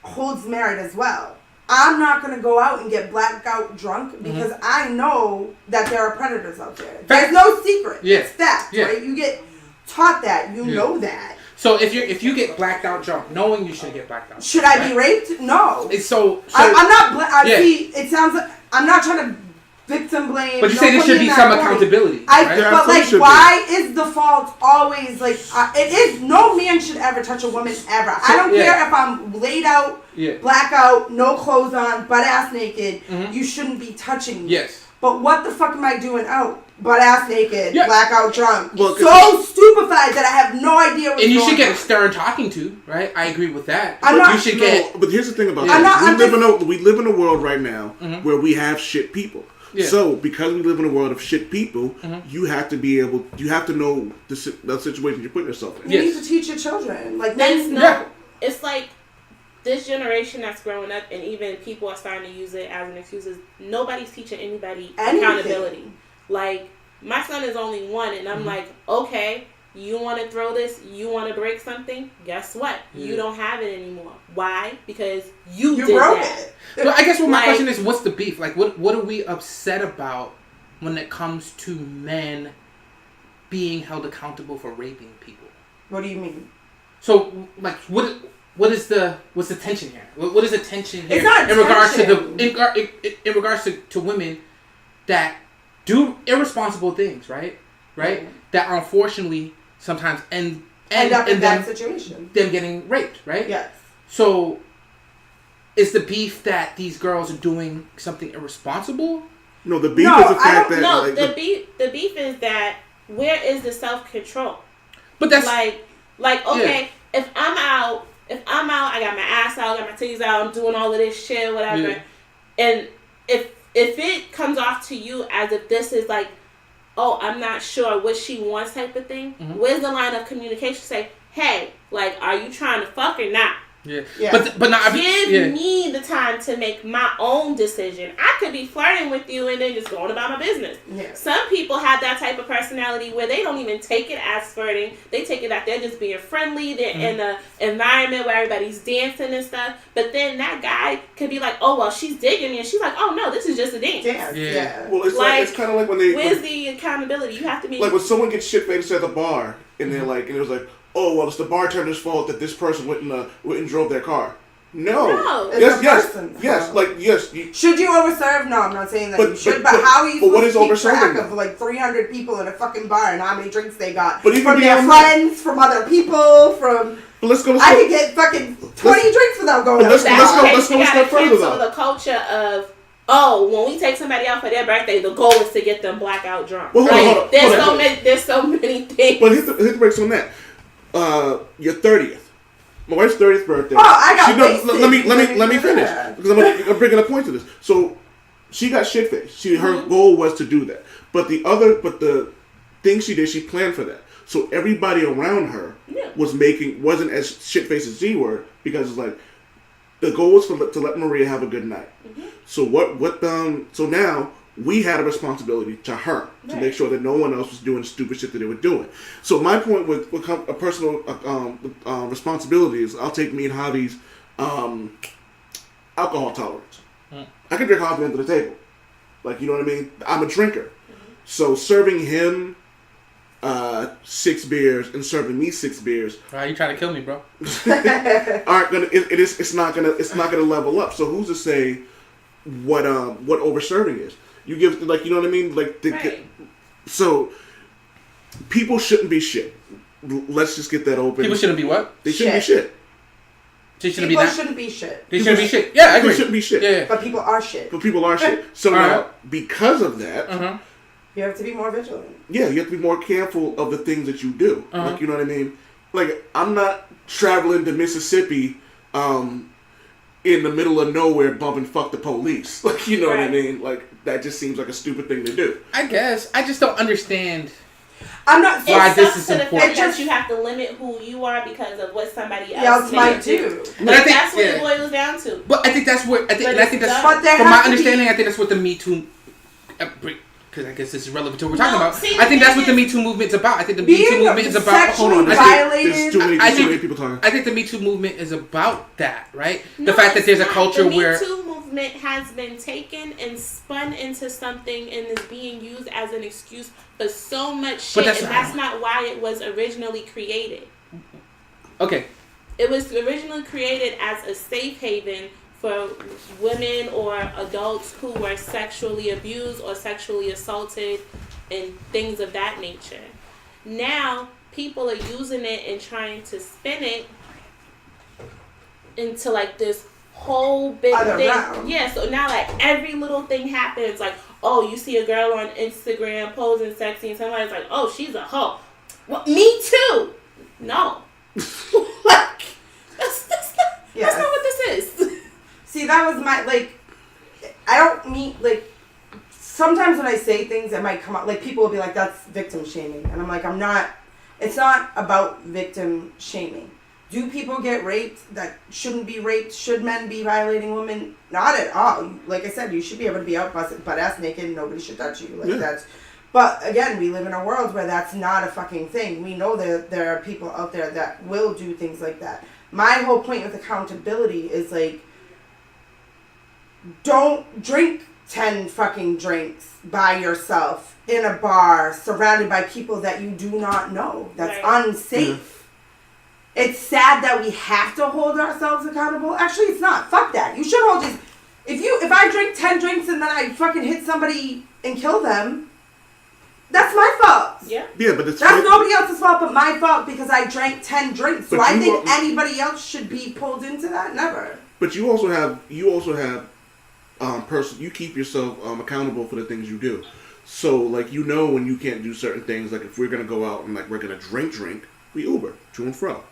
holds merit as well. I'm not going to go out and get blackout drunk because I know that there are predators out there. There's no secret. It's fact, right? You get taught that. You know that. So if you get blacked out drunk, knowing you should get blacked out, should I be raped? No. It's so I'm not. See, it sounds like I'm not trying to victim blame. But you say there should be some accountability. Right? Yeah, But absolutely like, should be. why is the fault always like? It is no man should ever touch a woman ever. I don't Yeah. care if I'm laid out, Yeah. blackout, no clothes on, butt ass naked. Mhm. You shouldn't be touching me. Yes. But what the fuck am I doing out? Butt ass naked, Yeah. blackout drunk. Well, So stupefied that I have no idea what's And you going should get on. a stern talking to, right? I agree with that. I'm not- You should No, get. but here's the thing about Yeah. that. We live in a world right now Mhm. where we have shit people. Yeah. So because we live in a world of shit people, Mhm. you have to know the situation you're putting yourself in. You Yes. need to teach your children. Like That's then, not. Yeah. It's like this generation that's growing up, and even people are starting to use it as an excuse. Nobody's teaching anybody Anything. accountability. Like my son is only 1, and I'm like, okay, you want to throw this? You want to break something? Guess what? You Yeah. don't have it anymore. Why? Because you you did broke that. it. Well, I guess what my Like- question is, what's the beef? Like, what are we upset about when it comes to men being held accountable for raping people? What do you mean? So, like, what's the tension here? What is the tension here It's not in regards to tension. in regards to women that do irresponsible things, right? Right? Mhm. That unfortunately sometimes end Up in them that situation. getting raped, right? Yes. So, is the beef that these girls are doing something irresponsible? No, the beef No, is the I fact don't- that No, like, the beef is that where is the self-control? But that's Like okay, if I'm out, I got my ass out, got my titties out, I'm doing all of this shit, whatever. Yeah. And if it comes off to you as if this is like, oh, I'm not sure what she wants type of thing, Mhm. where's the line of communication? Say, hey, like, are you trying to fuck or not? yeah. Yeah. But not Give yeah. me the time to make my own decision. I could be flirting with you and then just going about my business. Yes. Some people have that type of personality where they don't even take it as flirting. They take it that they're just being friendly. They're in an environment where everybody's dancing and stuff. But then that guy could be like, oh, well, she's digging me. And she's like, oh, no, this is just a dance. Yes. Yeah. Yeah. well, it's Like, it's kind of like when they Where's the accountability? You have to be... like when someone gets shit faced at the bar and they're like, and it was like, oh well, it's the bartender's fault that this person went and drove their car. No. It's Yes, the yes, person's yes. fault. Like yes. You, Should you overserve? No, I'm not saying that But- you should. but- But, how are you but what supposed is to keep track overserving? of like 300 people in a fucking bar and how many drinks they got But even from their beyond friends, from other people, from but let's go. I could get fucking 20 drinks without going. But let's out. go- That's okay. let's go You a gotta step further, cancel though. the culture of, oh, when we take somebody out for their birthday, the goal is to get them blackout drunk. Well, hold on, hold on, There's hold so on. many things. But hit the brakes on that. Your 30th. My wife's 30th birthday. Oh, I got She wasted. let me finish Yeah. because I'm bringing a point to this. So she got shit faced. Her goal was to do that, but the thing she did, she planned for that. So everybody around her Yeah. wasn't as shit faced as she were because it's like the goal was to let Maria have a good night. So now we had a responsibility to her to Right. make sure that no one else was doing the stupid shit that they were doing. So my point with a personal responsibility is I'll take me and Javi's alcohol tolerance. I can drink coffee under the table. Like, you know what I mean? I'm a drinker. So serving him 6 beers and serving me 6 beers You trying to kill me, bro? aren't gonna. It's not gonna level up. So who's to say what overserving is? You give like you know what I mean? Like Right. so people shouldn't be shit. Let's just get that open. People shouldn't be what? They shouldn't be shit. They shouldn't People be that. shouldn't be shit. They shouldn't be shit. Yeah, I People agree. shouldn't be shit. Yeah. But people are shit. But people are shit. So Alright. now because of that, Uh-huh. You have to be more vigilant. yeah, you have to be more careful of the things that you do. Uh-huh. Like you know what I mean? Like I'm not traveling to Mississippi in the middle of nowhere bumping fuck the police. Like you know what I Right. mean? Like that just seems like a stupid thing to do. I guess. I just don't understand. I'm not. Why It this sucks is to the important. fact that you have to limit who you are because of what somebody else else might may do. But I think that's what yeah. it boils down to. But I think that's what I think. But And I it's think that's dumb. But there from has my to be- understanding. I think that's what the Me Too. Because I guess this is relevant to what we're talking No, about. see, I think the that's what the thing Me Too movement's about. I think the Me Too Being movement is about. sexually Hold on. There's violated. too many, I too think- many people talking. I think the Me Too movement is about that, right? The No, fact that it's there's a not. culture the where. Me Too movement has been taken and spun into something and is being used as an excuse for so much shit, But and that's not why it was originally created. Okay. It was originally created as a safe haven for women or adults who were sexually abused or sexually assaulted and things of that nature. Now, people are using it and trying to spin it into like this whole big thing. Round. Yeah, so now like every little thing happens. Like, oh, you see a girl on Instagram posing sexy and somebody's like, oh, she's a hoe. Well, me too. No. Like, that's not what this is. See, that was my, like, I don't mean, like, sometimes when I say things that might come out, like, people will be like, that's victim shaming. And I'm like, it's not about victim shaming. Do people get raped that shouldn't be raped? Should men be violating women? Not at all. Like I said, you should be able to be out butt ass naked and nobody should touch you. Like, that's, but again, we live in a world where that's not a fucking thing. We know that there are people out there that will do things like that. My whole point with accountability is, like, don't drink 10 fucking drinks by yourself in a bar surrounded by people that you do not know. That's unsafe. It's sad that we have to hold ourselves accountable. Actually, it's not. Fuck that. You should hold these. If I drink 10 drinks and then I fucking hit somebody and kill them, that's my fault. Yeah. Yeah, but it's that's nobody else's fault but my fault because I drank 10 drinks. But So I think anybody else should be pulled into that? Never. But you also have you keep yourself accountable for the things you do. So like, you know, when you can't do certain things, like if we're gonna go out and like we're gonna drink, we Uber to and fro.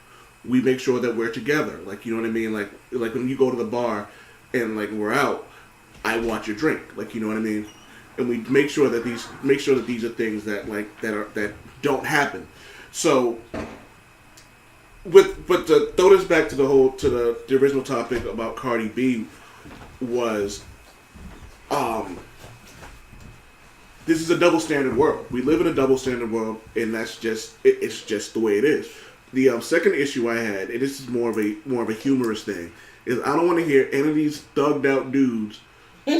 We make sure that we're together. Like, you know what I mean? Like when you go to the bar and like we're out, I watch your drink. Like, you know what I mean? And we make sure that these are things that don't happen. So but to throw this back to the original topic about Cardi B was this is a double standard world. We live in a double standard world, and that's just it's just the way it is. The second issue I had, and this is more of a humorous thing, is I don't want to hear any of these thugged out dudes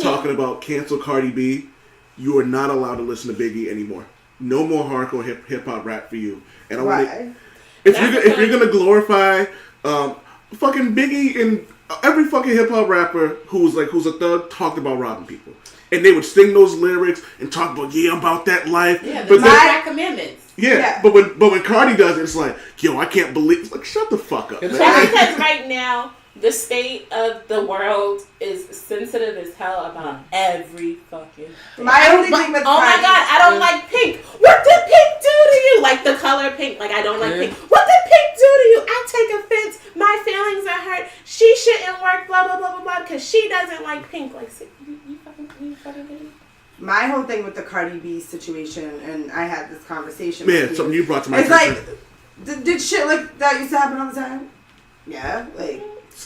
talking about cancel Cardi B. You are not allowed to listen to Biggie anymore. No more hardcore hip hop rap for you. And I want if you're gonna glorify fucking Biggie and every fucking hip hop rapper who's a thug talked about robbing people, and they would sing those lyrics and talk about I'm about that life. Yeah, but the Black Commandments. Yeah, but when Cardi does it, it's like, yo, I can't believe. It's like, shut the fuck up. Because right now the state of the world is sensitive as hell about every fucking thing. My only thing with oh my god, I don't like pink. What did pink do to you? Like the color pink. Like I don't like pink. What did pink do to you? I take offense. My feelings are hurt. She shouldn't work. Blah blah blah blah blah. Because she doesn't like pink. Like you fucking kidding me? My whole thing with the Cardi B situation, and I had this conversation. Man, something you brought to my attention. It's like, did shit like that used to happen all the time? Yeah, like.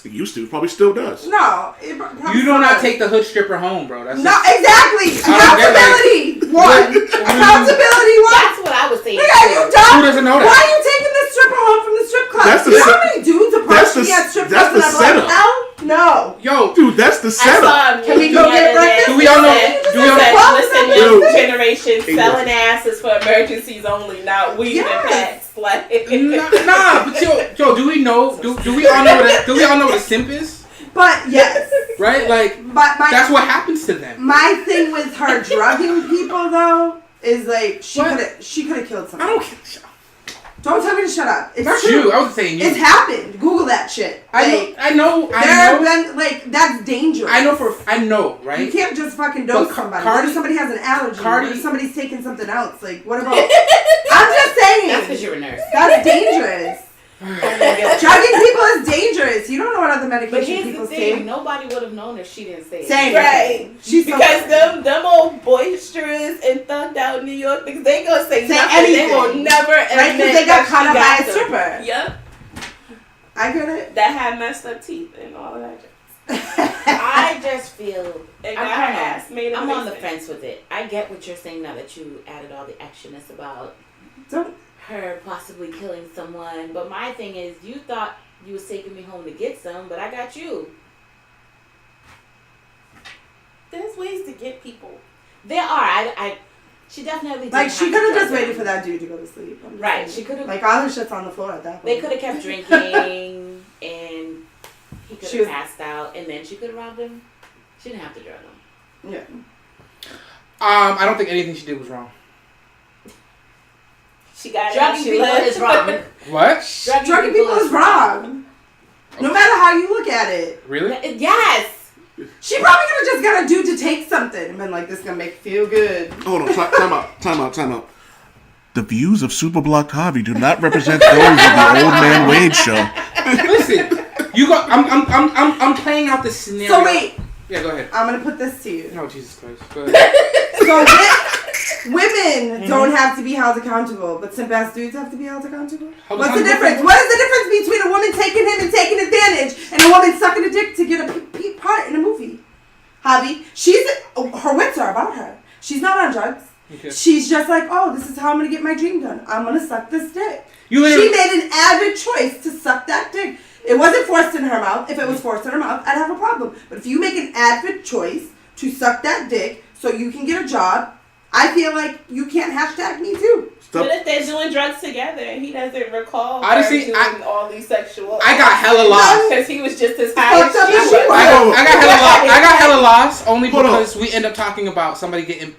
It used to, probably still does. No, you do not take the hood stripper home, bro. That's exactly. Accountability. Accountability. That's what I was saying. Look, are you dumb? Who doesn't know that? Why are you taking this stripper home from the strip club? You know how many dudes approach me at strip clubs and I'm like, hell no. Yo, dude, that's the setup. Can we go get breakfast? Do we all know? Listen, young generation selling asses for emergencies only, not weed and packs. Like nah, but yo, do we know? Do we all know what a simp is? But yes, right? Like, that's what happens to them. My thing with her drugging people though is like she could have killed somebody. I don't care. Don't tell me to shut up. It's Not true. you. I was saying you. It's happened. Google that shit. I know. There have been like that's dangerous. I know, right? You can't just fucking dose somebody. What if somebody has an allergy? What if somebody's taking something else? Like what about? I'm just saying. That's because you're a nurse. That's dangerous. Drugging people is dangerous. You don't know what other medication people take. Nobody would have known if she didn't say it. Same. Right. Because them old boisterous and thugged out New York things, they gonna say nothing. Anything. They will never admit because they got caught up by a them. stripper. Yep. I get it. That had messed up teeth and all of that. I just feel I'm on the fence with it. I get what you're saying now that you added all the extraness about her possibly killing someone, but my thing is, you thought you was taking me home to get some, but I got you. There's ways to get people. There are. She definitely like she could have just waited for that dude to go to sleep. Right. She could have like all her shit's on the floor at that point. They could have kept drinking and could She have was- passed out, and then she could have robbed him. She didn't have to drug him. Yeah. I don't think anything she did was wrong. She got Drugging people is wrong. What? Drugging people is wrong. No matter how you look at it. Really? Yes. She probably could have just got a dude to take something and been like, this is going to make you feel good. Hold on, time out. The views of Super Blocked Hobby do not represent those of the Old Man Wade Show. Listen, you go. I'm playing out the scenario. So wait, Yeah, go ahead. I'm going to put this to you. No, Jesus Christ. Go ahead. So women don't have to be held accountable, but simp ass dudes have to be held accountable. What's the difference? What is the difference between a woman taking him and taking advantage and a woman sucking a dick to get a part in a movie? Javi, her wits are about her. She's not on drugs. Okay. She's just like, oh, this is how I'm gonna get my dream done. I'm gonna suck this dick. You literally- She made an avid choice to suck that dick. It wasn't forced in her mouth. If it was forced in her mouth, I'd have a problem. But if you make an avid choice to suck that dick so you can get a job, I feel like you can't hashtag me too. What if they're doing drugs together and he doesn't recall Honestly, her doing all these sexual I got hella lost. because he was just as high as Fucked up she as was. she was. I got hella lost only Hold on. because we end up talking about somebody getting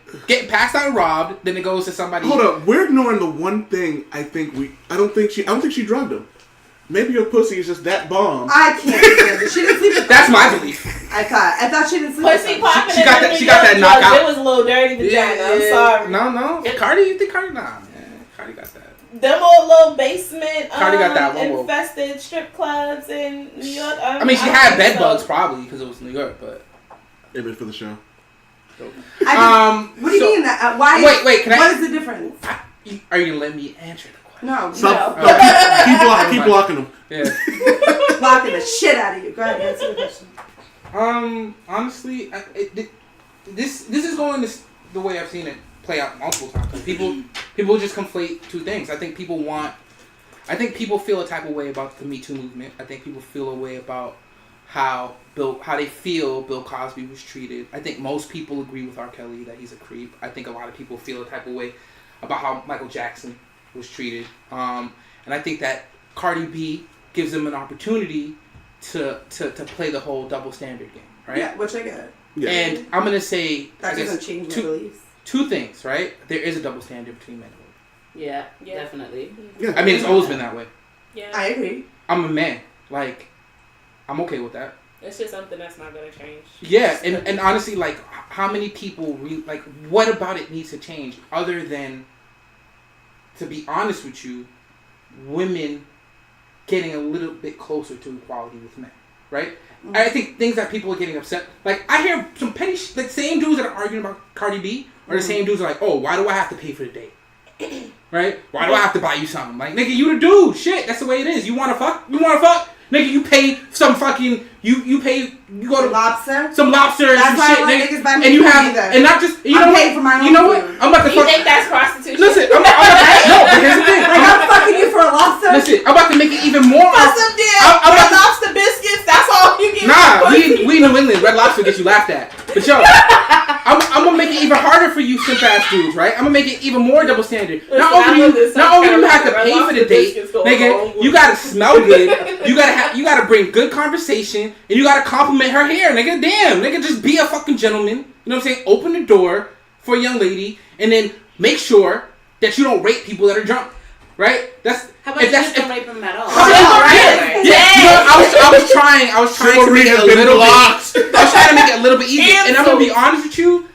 passed out and robbed. Then it goes to somebody. Hold up, we're ignoring the one thing I don't think she drugged him. Maybe your pussy is just that bomb. I can't stand it. She didn't sleep with That's my belief. I thought she didn't sleep Pussy with popping She and got that- everything she got that else, knockout. It was a little dirty vagina. I'm sorry. No. Cardi, you think Cardi? Nah, man. Cardi got that. Them old little basement Cardi got that one, whoa. infested strip clubs in New York. I mean, she don't had think bed so. bugs probably because it was New York, but. Image for the show. What do you mean that? Why? Wait, can I? What is the difference? Are you gonna let me answer the question? No. Stop. No. Keep blocking them. Yeah. Blocking the shit out of you. Go ahead, answer the question. Honestly, this is going the way I've seen it play out multiple times. Like, people just conflate two things. I think people feel a type of way about the Me Too movement. I think people feel a way about how they feel Bill Cosby was treated. I think most people agree with R. Kelly that he's a creep. I think a lot of people feel a type of way about how Michael Jackson was treated. And I think that Cardi B gives them an opportunity to play the whole double standard game, right? Yeah, which I get. Yeah. And I'm gonna say That I guess, doesn't change my beliefs. two things, right? There is a double standard between men and women. Yeah, definitely. Yeah. I mean, it's always been that way. Yeah, I agree. I'm a man. Like, I'm okay with that. it's just something that's not gonna change. Yeah, and honestly, like, how many people what about it needs to change other than, to be honest with you, women getting a little bit closer to equality with men, right? Mm-hmm. I think things that people are getting upset. Like, I hear some petty like, same dudes that are arguing about Cardi B are the same dudes that are like, oh, why do I have to pay for the date? Right? Why do I have to buy you something? Like, nigga, you the dude. Shit, that's the way it is. You wanna fuck? Nigga, you pay some fucking, you go to Lobster? some lobster and That's some why shit, I like nigga, niggas buy me and you food have, either. and not just, you I'm know paying what, for my own you know what, food. I'm about to You fuck, think that's prostitution? listen, no, but here's the thing, Like, I'm fucking you for a lobster? listen, I'm about to make it even more, For some damn I'm Red about to- Lobster biscuits. That's all you get. nah, we in New England, Red Lobster gets you laughed at, but yo, I'm gonna make it even harder for you simp ass dudes, right? I'm gonna make it even more double standard. Not only you have to pay for the date, nigga, you gotta smell good, you gotta bring good conversation, and you gotta compliment her hair, nigga. Damn, nigga, just be a fucking gentleman. You know what I'm saying? Open the door for a young lady, and then make sure that you don't rape people that are drunk, right? How about you just don't rape them at all? Yeah, you know, I was trying to make it a little bit. I was trying to make it a little bit easier, and I'm gonna be honest with you.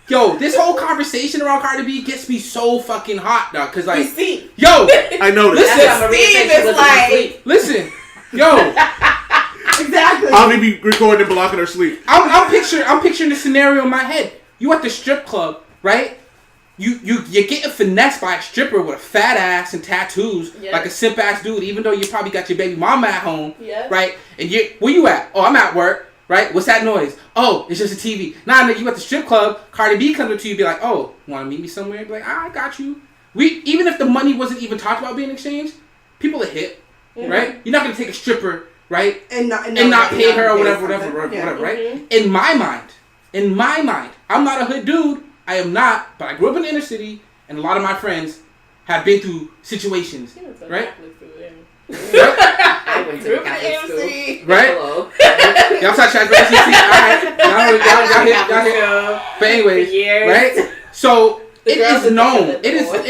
Yo, this whole conversation around Cardi B gets me so fucking hot, dog. Cause like, See, yo, I noticed. listen, Steve is like, listen, yo, Exactly. I'll be recording and blocking her sleep. I'm picturing the scenario in my head. You at the strip club, right? You're getting finessed by a stripper with a fat ass and tattoos, Yeah. like a simp ass dude. Even though you probably got your baby mama at home, Yeah. right? And where you at? Oh, I'm at work. Right? What's that noise? Oh, it's just a TV. Nah, nigga, you at the strip club. Cardi B comes up to you, be like, "Oh, want to meet me somewhere?" Be like, "I got you." Even if the money wasn't even talked about being exchanged, people are hit, right? You're not gonna take a stripper, right, and not pay her or pay whatever, something. Yeah. right? In my mind, I'm not a hood dude. I am not, but I grew up in the inner city, and a lot of my friends have been through situations, right? I went to the Group of Catholic school. AMC. Right? Hello. Y'all talk trash about CC. Alright. Y'all here. But anyways, years. right? So The it girls is are known. better than It is the boys.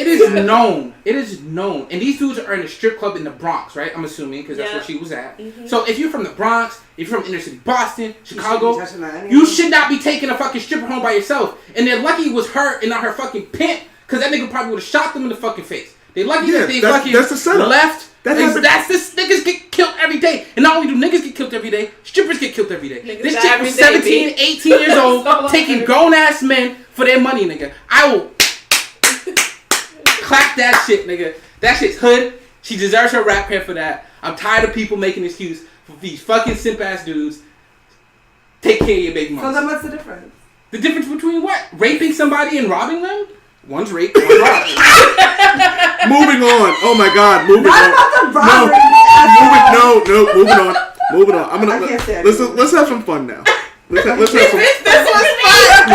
it is known. And these dudes are in a strip club in the Bronx, right? I'm assuming because that's Yeah. where she was at. Mhm. So if you're from the Bronx, if you're from inner city Boston, Chicago, You shouldn't be touching that anyway. you should not be taking a fucking stripper home by yourself. And they're lucky it was her and not her fucking pimp, because that nigga probably would have shot them in the fucking face. They lucky Yeah, that they that's- fucking that's the setup. left. That happened- That's this. Niggas get killed every day. And not only do niggas get killed every day, strippers get killed every day. Niggas This die chick every was day, 17, B. 18 years old, So taking hard. grown ass men for their money, nigga. I will clap that shit, nigga. That shit's hood. She deserves her rap hair for that. I'm tired of people making excuse for these fucking simp ass dudes. Take care of your baby So mamas. then what's the difference? The difference between what? Raping somebody and robbing them? One's rape, one's robbing. Moving on. Oh my God. Moving Not on. about the No, robbery. moving on. Moving on. I'm I gonna can't say let's have some fun now. Let's have some. This was fun.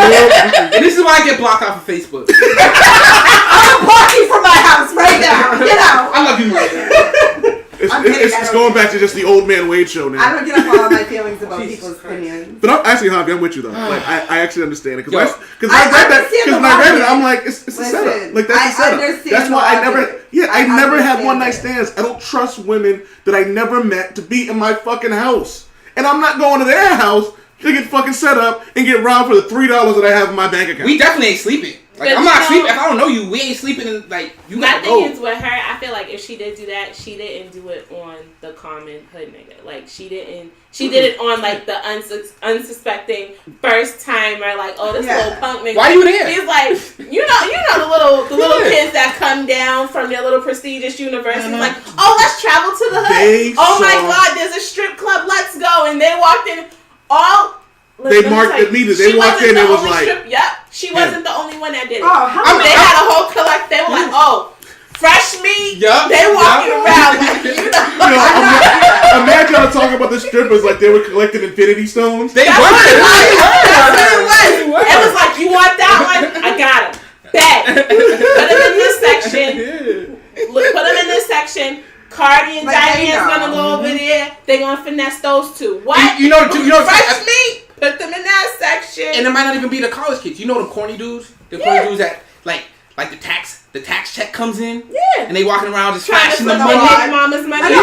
And this is why I get blocked off of Facebook. I'm walking from my house right now. Get out. I love you, Maria. It's going back to just the old man Wade show I now. don't get up on my feelings about Jesus people's Christ. opinions. But actually, Javi, I'm with you though. Like I actually understand it Yo, because I when I read understand the it, I'm logic. like, it's a Listen, setup. Like that's I a setup. understand That's the why I never. logic. Yeah, I I never had understand one night it. stands. I don't trust women that I never met to be in my fucking house, and I'm not going to their house to get fucking set up and get robbed for the $3 that I have in my bank account. We definitely ain't sleeping. Like, But I'm you not know- sleeping. If I don't know you, we ain't sleeping. In, like, you My gotta thing go. is with her, I feel like if she did do that, she didn't do it on the common hood nigga. Like she did it on like the unsuspecting first timer. Like, oh, this Yeah. little punk nigga. Why you there? He's like, you know the little Yeah. kids that come down from their little prestigious universities. Mhm. Like, oh, let's travel to the hood. They Oh my saw- God, there's a strip club. Let's go. And they walked in. They marked it neither. They she walked wasn't in, the it was only like- strip, yep, she wasn't the only one that did it. Oh, how They had a whole collect. They were like, oh, fresh meat. Yup, They walking yup. around like, you know. You know, imagine y'all talking about the strippers like they were collecting infinity stones. They That's were. what it was. That's what it They was. were. It was like, you want that one? I got him. Bet. Put him in this section. Put him in this section. Cardi and Like, they Diane's know. gonna go over there. They gonna finesse those two. What? You know, fresh meat. Put them in that section. and it might not even be the college kids. You know the corny dudes? The corny dudes that like the tax check comes in. Yeah. And they walking around just Trying to flashing flip the the money. baby mama's money.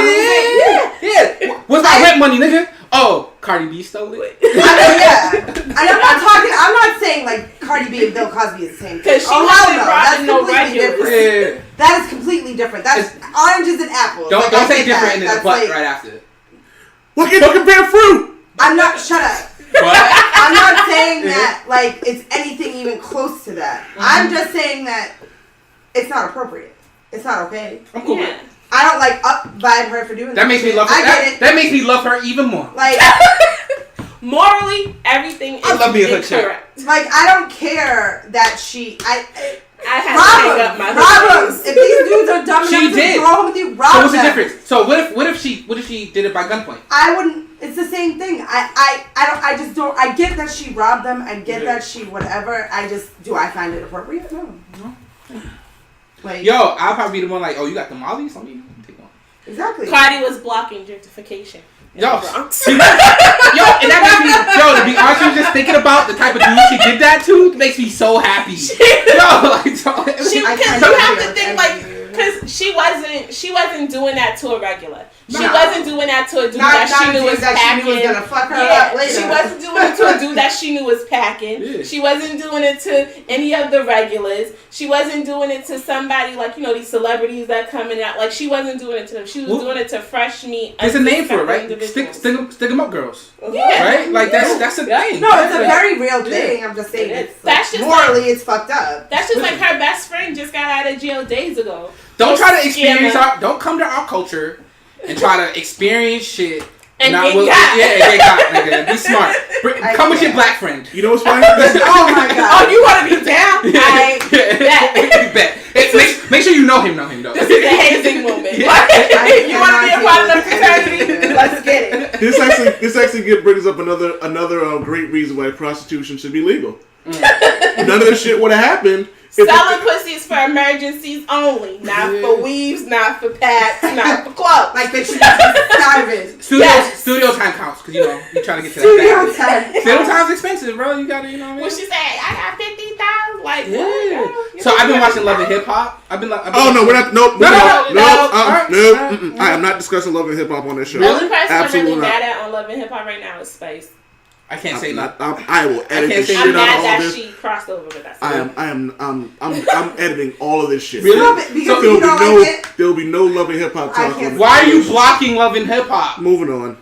Yeah. What's my rent money, nigga? Oh, Cardi B stole it. I mean, yeah. And I'm not saying like Cardi B and Bill Cosby is the same thing. Because she Oh, wasn't hell no. robbing That's no completely regulars. different. Yeah. That is completely different. That's oranges and apples. Don't Like, I say get different that. and then That's the butt like, right after. Why can't you compare fruit? I'm not. Shut up. What? I'm not saying that like it's anything even close to that. I'm just saying that it's not appropriate. It's not okay. I'm cool with Yeah. it. I don't like vibe her for doing that. That makes me shit. love her. I get it. That makes me love her even more. Like, Morally, everything is I love being a hood chick. incorrect. I don't care that she. I had to hang up my Rob hood. if these dudes are dumb She enough did. to go home with you, rob So what's the them. difference? So what if she did it by gunpoint? I wouldn't. It's the same thing. I just don't. I get that she robbed them. I get Yeah. that she whatever. Do I find it appropriate? No. Like, Yo, I'll probably be the one like, oh, you got the mollies? Let me take one. exactly. Cardi was blocking gentrification. in Yo, the Bronx. yo, and that makes me, to be honest with you, just thinking about the type of dude she did that to makes me so happy. Yo, like, She, I because can't you do have it. to think like, because she wasn't doing that to a regular. She No. wasn't doing that to a dude Not that she knew was that packing. she knew was gonna fuck her Yeah, up later. she wasn't doing it to a dude that she knew was packing. Yeah. She wasn't doing it to any of the regulars. She wasn't doing it to somebody like, these celebrities that come in out. Like, she wasn't doing it to them. She was Well, doing it to fresh meat. there's a name for it, right? unsuspecting individuals. Stick 'em up girls. Yeah. Right? Like, that's a thing. No, it's a Like, very real thing. I'm just saying It is. it's That's just morally it's fucked up. That's just like her best friend just got out of jail days ago. Don't try to Scammer. experience don't come to our culture and try to experience shit. And not get will- got. Yeah, get got, nigga. Be smart. I Come with your can't. black friend. You know what's funny? Oh my god. Oh, you want to be down? I bet. Bet. Hey, make sure you know him though. This is the hazing moment. Yeah. Like, you want to be a cannot part of the deal with that fraternity? shit. Let's get it. This actually brings up another great reason why prostitution should be legal. None of this shit would have happened. Selling pussies for emergencies only, not for weaves, not for pads, not for clothes. Like bitch, you starving. Studio time counts because you're trying to get to Studio that. time. Studio time's expensive, bro. You gotta, what I mean? What she say? I got 50,000. Like, Yeah. what? So I've been watching Love and Hip Hop. Oh no, we're not. Nope. No. I am not discussing Love and Hip Hop on this show. The only person I'm Absolutely really not. mad at on Love and Hip Hop right now is Spice. I can't say not. nothing. I will edit this shit I'm out mad of all that this. she crossed over with us. I'm editing all of this shit. Really? Stop it, because There'll you be don't no. like it. There'll be no Love and Hip Hop I talk. can't- on Why are you this. blocking Love and Hip Hop? Moving on.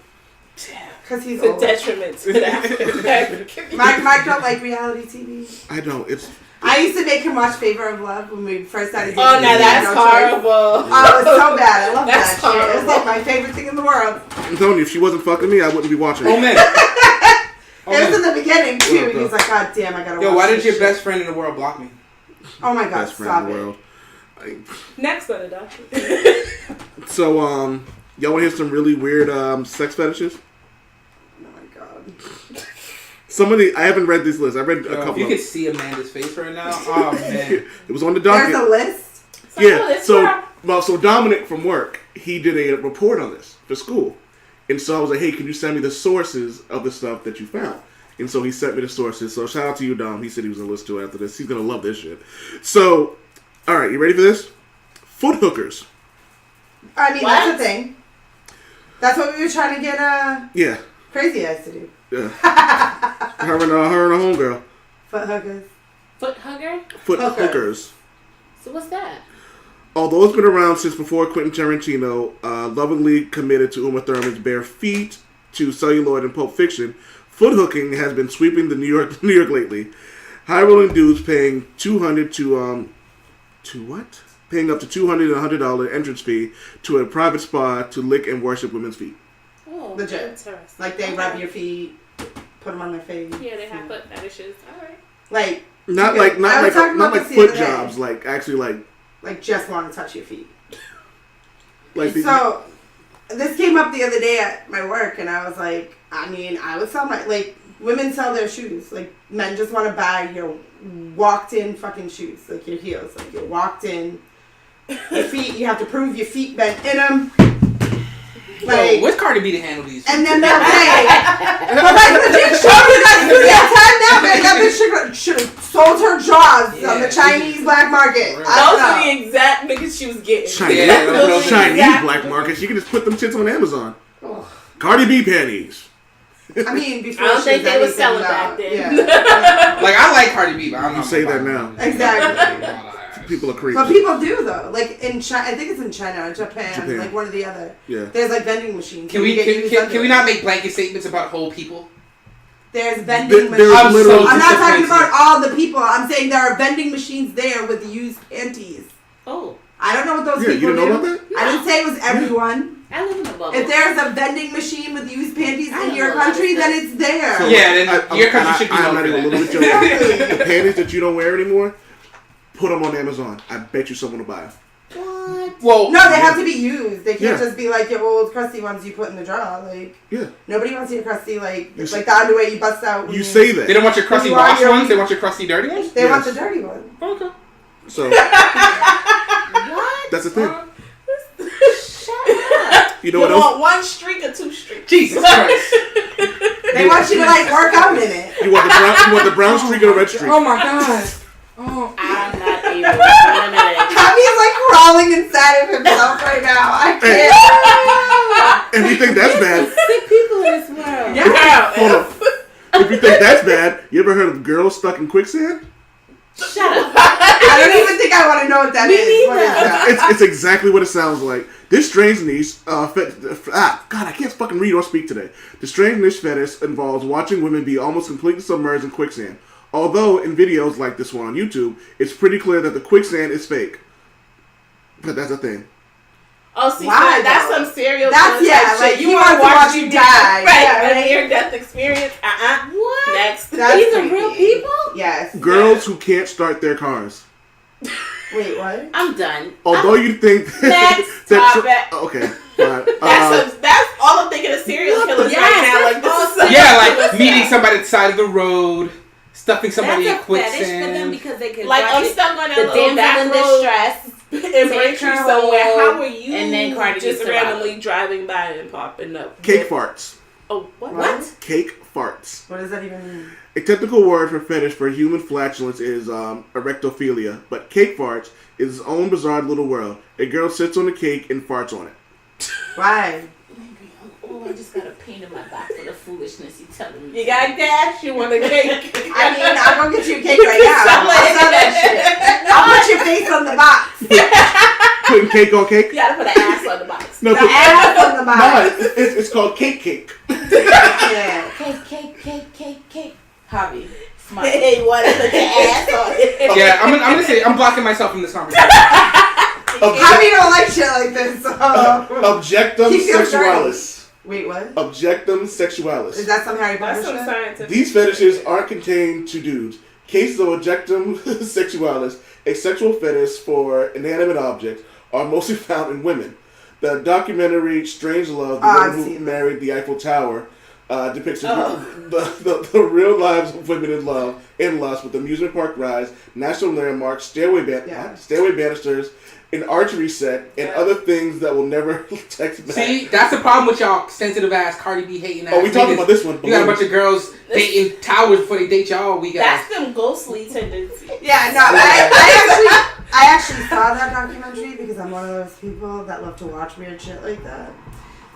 Because he's It's a old. detriment to that. Mike don't like reality TV. I don't. It's. I used to make him watch Favor of Love when we first started dating. Oh, no, He had that's no choice. horrible. Oh, it was so bad. I love That's that shit. It was horrible. like my favorite thing in the world. I'm telling you, if she wasn't fucking me, I wouldn't be watching. Oh man. It was in the beginning too. Well, He was like, God damn, I gotta Yo, watch why did this your shit. best friend in the world block me? Oh my God, Best friend stop in the it. world. Next on the document. So, y'all want to hear some really weird sex fetishes? Oh my God. I haven't read this list. I read a Yo, couple if you of could them. see Amanda's face right now, oh man. It was on the There's docket. a list. Yeah, so Dominic from work, he did a report on this for school. And so I was like, hey, can you send me the sources of the stuff that you found? And so he sent me the sources. So shout out to you, Dom. He said he was going to listen to it after this. He's going to love this shit. So, all right, you ready for this? Foot hookers. I mean, What? that's a thing. That's what we were trying to get Yeah. Crazy Eyes to do. Yeah. her and her homegirl. Foot hookers. Foot hugger? Foot Hookers. hookers. So what's that? Although it's been around since before Quentin Tarantino lovingly committed to Uma Thurman's bare feet to celluloid and Pulp Fiction, foot hooking has been sweeping the New York lately. High-rolling dudes paying Paying up to $200 and $100 entrance fee to a private spa to lick and worship women's feet. Oh, Legit. interesting. Like they rub your feet, put them on their face. Yeah, they have foot fetishes. All right. Like Not okay, like I was talking not about like this the foot other day. jobs, like actually like just want to touch your feet. like the, So this came up the other day at my work, and I was like, I mean, I would sell my women sell their shoes. Like men just want to buy your walked in fucking shoes, like your heels, like your walked in. Your feet, you have to prove your feet bent in them. Yo, what's Cardi B to handle these? And then they'll pay. But like legit showed you guys through that time now, man. That bitch should have sold her jaws on the Chinese black market. Those I are don't the know. exact niggas she was getting. Chinese, Yeah, Chinese black markets. You can just put them tits on Amazon. Cardi B panties. I mean, before I don't she think was they were anything, selling though. back then. Yeah. Like I like Cardi B, but I'm You not say gonna that buy now. her. Exactly. People are creepy. But people do though. Like in China, I think it's in China or Japan, Japan. like one or the other. Yeah. There's like vending machines. Can You we get used can under we it. not make blanket statements about whole people? There's vending There- machines. there's I'm literally- so I'm not talking disappointed. about all the people. I'm saying there are vending machines there with used panties. Oh, I don't know what those Yeah, you people didn't know do. about that? I didn't say it was everyone. I live in a bubble. If there's a vending machine with used panties I in don't your know about country, this. then it's there. So- Yeah, then your country should be I'm known not for even a that. little bit joking. The panties that you don't wear anymore, put them on Amazon. I bet you someone will buy them. What? Well, No, they have to be used. They can't Yeah. just be like your old crusty ones you put in the drawer. Like Yeah. nobody wants your crusty like You it's say- like the underwear you bust out. when You say that. they don't want your crusty You want wash your- ones. They want your crusty dirty ones. They want Yes. the dirty one. Okay. So What? that's the thing. Shut up. You know you what else? want one streak or two streaks? Jesus Christ. They want you to like work out in it. You want the brown streak or the red streak? Oh my God. Oh. I'm not able to run it. Javi's like crawling inside of himself right now. I can't. If you think that's bad, Sick people in this world. Yeah. hold on. If you think that's bad, you ever heard of girls stuck in quicksand? Shut up. I don't even think I want to know what that is. What is that? It's exactly what it sounds like. This strange niche, God, I can't fucking read or speak today. The strange niche fetish involves watching women be almost completely submerged in quicksand. Although in videos like this one on YouTube, it's pretty clear that the quicksand is fake. But that's a thing. Oh, see, Why, that's though? some serial That's- killer yeah, type like, shit. he wants to watch you die. Right, Yeah, a right. near-death experience. What? Next. That's These are creepy. real people? Yes. Girls who can't start their cars. Wait, what? I'm done. Although you think Next topic. okay, fine. That's all I'm thinking of serial killers right now. Like this is Yeah, like meeting somebody at the side of the road, stuffing somebody in That's a fetish for them quicksand. because they can Like watch I'm it. stuck on that The little damsel in bathrobe distress. in Take Braintree her somewhere. home, How are you and then Cardi just B randomly driving by and popping up? Cake farts. Oh, what? What? Cake farts. What does that even mean? A technical word for fetish for human flatulence is erectophilia, but cake farts is its own bizarre little world. A girl sits on the cake and farts on it. Why? Oh, I just got a pain in my back for the foolishness you telling me. You got gas? You want a cake? I mean, I'll go get you a cake right now. Sell it. I'll sell that shit. I'll put your face on the box. Putting cake on cake? You gotta put an ass on the box. No, The ass on the no, box. it's called cake cake. Yeah. Cake. Hobby. Smart. Hey, what? Put the ass on it. Yeah, I'm gonna say I'm blocking myself from this conversation. Javi don't like shit like this. So. Objectum Keep your sexualis. Wait, what? Objectum Is sexualis. that some Harry Potter That's some shit? scientific. These fetishes aren't contained to dudes. Cases of objectum sexualis, a sexual fetish for inanimate objects, are mostly found in women. The documentary Strange Love, the I've woman who seen married the Eiffel Tower, depicts the real lives of women in love and lust with amusement park rides, national landmarks, stairway banisters, an archery set, and other things that will never text back. See, that's the problem with y'all sensitive ass Cardi B hating ass. Oh, we talking niggas. about this one. You got a bunch of girls dating towers before they date y'all. We got. That's them ghostly tendencies. Yeah, no, I actually saw that documentary because I'm one of those people that love to watch weird shit like that.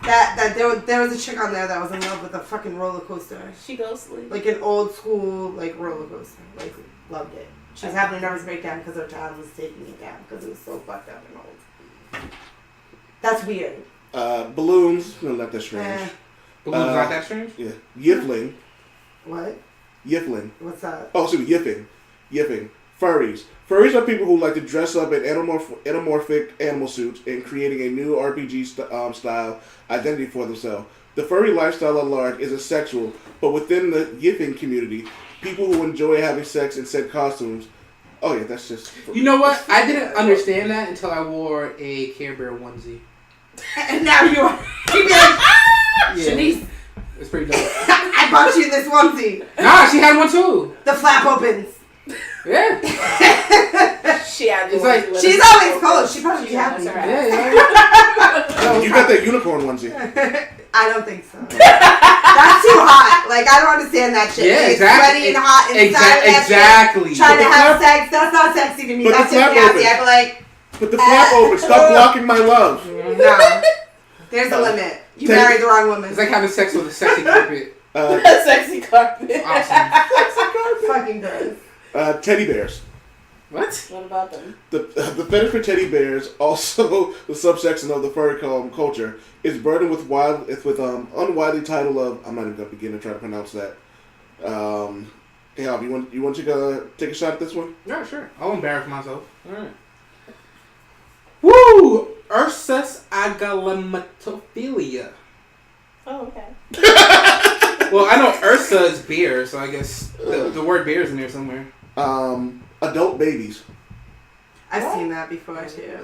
That there was a chick on there that was in love with a fucking roller coaster, She ghostly. like an old school like roller coaster, like loved it. She was having a nervous breakdown because her child was taking it down because it was so fucked up and old. That's weird. Balloons, no, not that strange. Balloons not that strange. Yeah, yiffling, What? yiffling. What's that? Oh, excuse me, yiffing. Furries. Furries are people who like to dress up in anamorphic animal suits and creating a new RPG style identity for themselves. The furry lifestyle at large isn't sexual, but within the yiffing community, people who enjoy having sex in said costumes. Oh yeah, that's just. You know what? I didn't understand that until I wore a Care Bear onesie. And now you are. You'd be like, Yeah, Shanice. it's pretty dope. I bought you this onesie. Nah, she had one too. The flap opens. Yeah, She had It's like- She's always cold. She probably be happy. That's yeah. You got that unicorn onesie. I don't think so. That's too hot. Like, I don't understand that shit. Yeah, It's exactly. sweaty and hot inside of that Exactly. shit. Trying to But the have flap- sex. That's not sexy to me. But the That's just flap nasty. opens. I'd be like, Put the flap open. Stop blocking my love. no. There's a limit. You Take- married the wrong woman. It's like having sex with a sexy carpet. sexy carpet. Awesome. fucking gross. Teddy bears. What? What about them? The fetish for teddy bears, also the subsection of the furry culture, is burdened with unwidely title of. I'm not even gonna begin to try to pronounce that. Hey, Alv, you want to take a shot at this one? Yeah, sure. I'll embarrass myself. Alright. Woo! Ursus agalammatophilia. Oh, okay. Well, I know Ursa is bear, so I guess the word bear is in there somewhere. Adult babies. I've seen that before, too.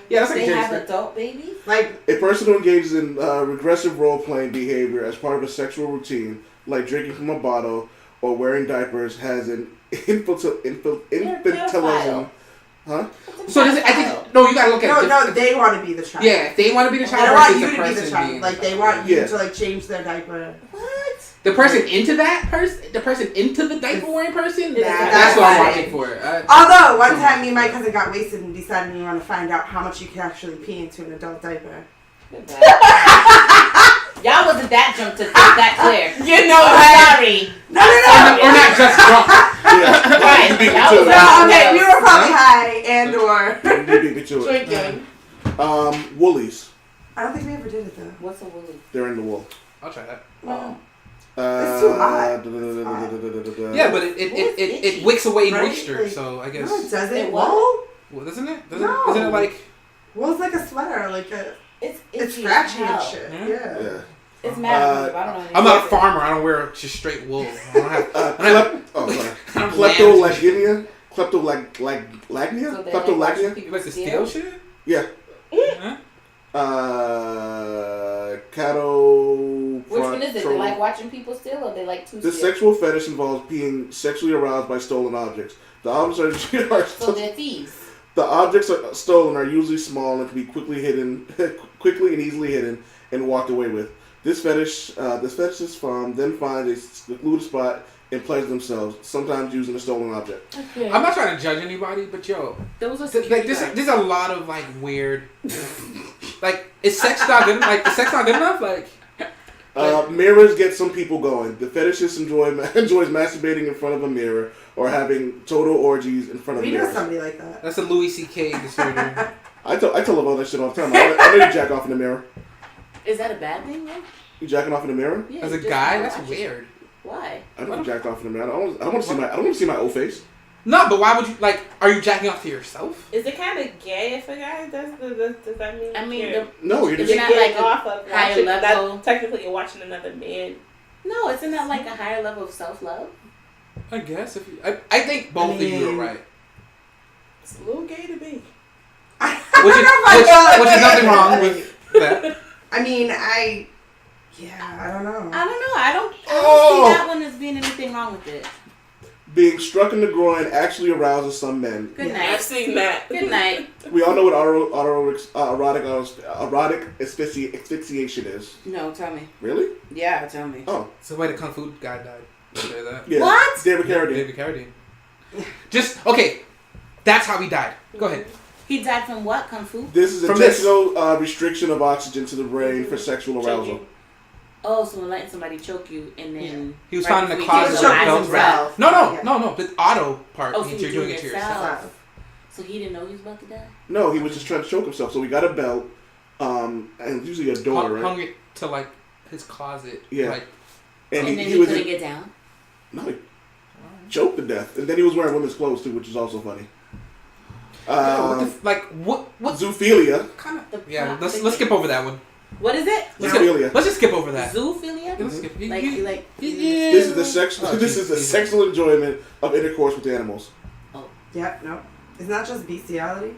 Yeah, that's like They Jerry have Springer. adult babies? Like, A person who engages in regressive role-playing behavior as part of a sexual routine, like drinking from a bottle or wearing diapers, has an infantilism. Huh? So does it, I think no, you gotta look at no, they want to be the child. Yeah, they want to be the They child don't want versus you the to be person the child. being Like, they want you Yeah. to, like, change their diaper. What? the person into that person, the person into the diaper wearing person. Yeah, That's what I'm that's watching for. Although, one time me and my cousin got wasted and decided we want to find out how much you can actually pee into an adult diaper. Y'all wasn't that drunk to think that clear. You know I'm what? sorry. No. Or not just drunk. Yeah. Right. You beat me That to was it. No, okay, we were probably high and or. You beat me to it. Drinking. Woolies. I don't think we ever did it though. What's a woolly? They're in the wool. I'll try that. Oh. It's too hot. Yeah, but it wicks away Right? moisture, Like- so I guess. No, it doesn't. It what? Wool? Well, doesn't it? No. Isn't it like? Wool's like a sweater, like a. It's It's itchy scratchy as and hell. shit. Hmm? Yeah. Yeah. It's mad. I don't know. I'm not a farmer. I don't wear just straight wool. I don't have. Kleptolagnia? Kleptolagnia? So they Kleptolagnia? like You like to steal shit? Yeah. Huh? Cattle. Which one is it? They like watching people steal, or they like to The steal? sexual fetish involves being sexually aroused by stolen objects. The objects So they're thieves. The objects are stolen are usually small and can be quickly and easily hidden and walked away with. This fetishist farm then finds a secluded spot and pleasure themselves, sometimes using a stolen object. Okay. I'm not trying to judge anybody, but yo, Those are there's a lot of like weird. Like, is sex not good? Like, is sex not good enough? Like. Mirrors get some people going. The fetishist enjoys masturbating in front of a mirror or having total orgies in front of We know mirrors. somebody like that. That's a Louis C.K. disorder. I tell them all that shit all the time. I know you jack off in the mirror. Is that a bad thing, though? You jacking off in the mirror? Yeah, As you a just guy, watch that's it. weird. Why? I never jacked off in the mirror. I don't want to see my old face. No, but why would you like? Are you jacking off to yourself? Is it kind of gay if a guy does that mean? I mean, you're, No, you're Is just it you're not getting like a off of higher watching, level? technically, you're watching another man. No, isn't that like a higher level of self-love? I guess if you, I think both of you are right. It's a little gay to me. Which is nothing wrong with that. I mean, I don't know. I don't know. I don't see that one as being anything wrong with it. being struck in the groin actually arouses some men. Good Yeah. night. I've seen that. Good night. We all know what erotic asphyxiation is. No, tell me. Really? Yeah, tell me. Oh, It's the way the Kung Fu guy died. You say that? yeah. What? David Carradine. David Carradine. Just okay. That's how he died. Go ahead. He died from what? Kung Fu? This is From this. intentional restriction of oxygen to the brain for sexual arousal. Choking. Oh, so letting somebody choke you and then... He was right found in the before you closet do it, with eyes bells and wrapped. breath. No. The auto part Oh, so means you you're doing do it to it yourself. So he didn't know he was about to die? No, he was just trying to choke himself. So we got a belt, and it's usually a door, right? Hung it to like his closet. Yeah. Like, And then he was couldn't get down? no, he choked to death, and then he was wearing women's clothes too, which is also funny. what Zoophilia. kind of? The Yeah. plot Let's thickens. skip over that one. What is it? Zoophilia. Let's just skip over that. Zoophilia? Let's skip. Like, Yeah. This is the sex. Oh, this is the geez. sexual enjoyment of intercourse with animals. Yep, no. It's not just bestiality.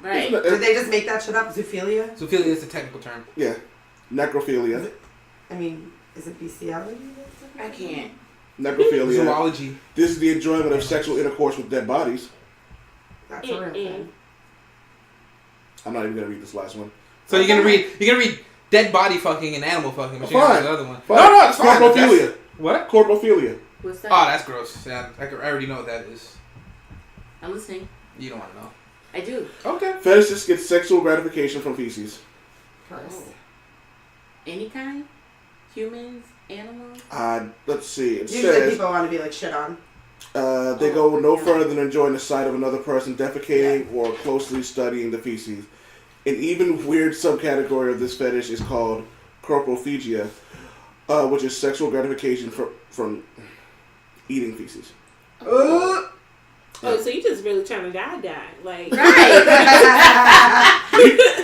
Right. Did they just make that shit up? Zoophilia? Zoophilia is the technical term. Yeah, necrophilia. I mean, is it bestiality? I can't. Necrophilia. Zoology. This is the enjoyment of sexual intercourse with dead bodies. That's a real thing. I'm not even gonna read this last one. So you're gonna read dead body fucking and animal fucking, but you're Fine. gonna read the other one. Fine. No, it's fine. Corpophilia. That's- What? Corpophilia. What's that? Oh, that's gross. Yeah, I already know what that is. I'm listening. You don't want to know. I do. Okay. Fetishists get sexual gratification from feces. Oh. Any kind? Humans? Animals? Let's see. It Usually says people want to be like shit on. they go no further than enjoying the sight of another person defecating or closely studying the feces. An even weird subcategory of this fetish is called corpophagia, which is sexual gratification from eating feces. Oh, so you just really trying to die? Like, Right.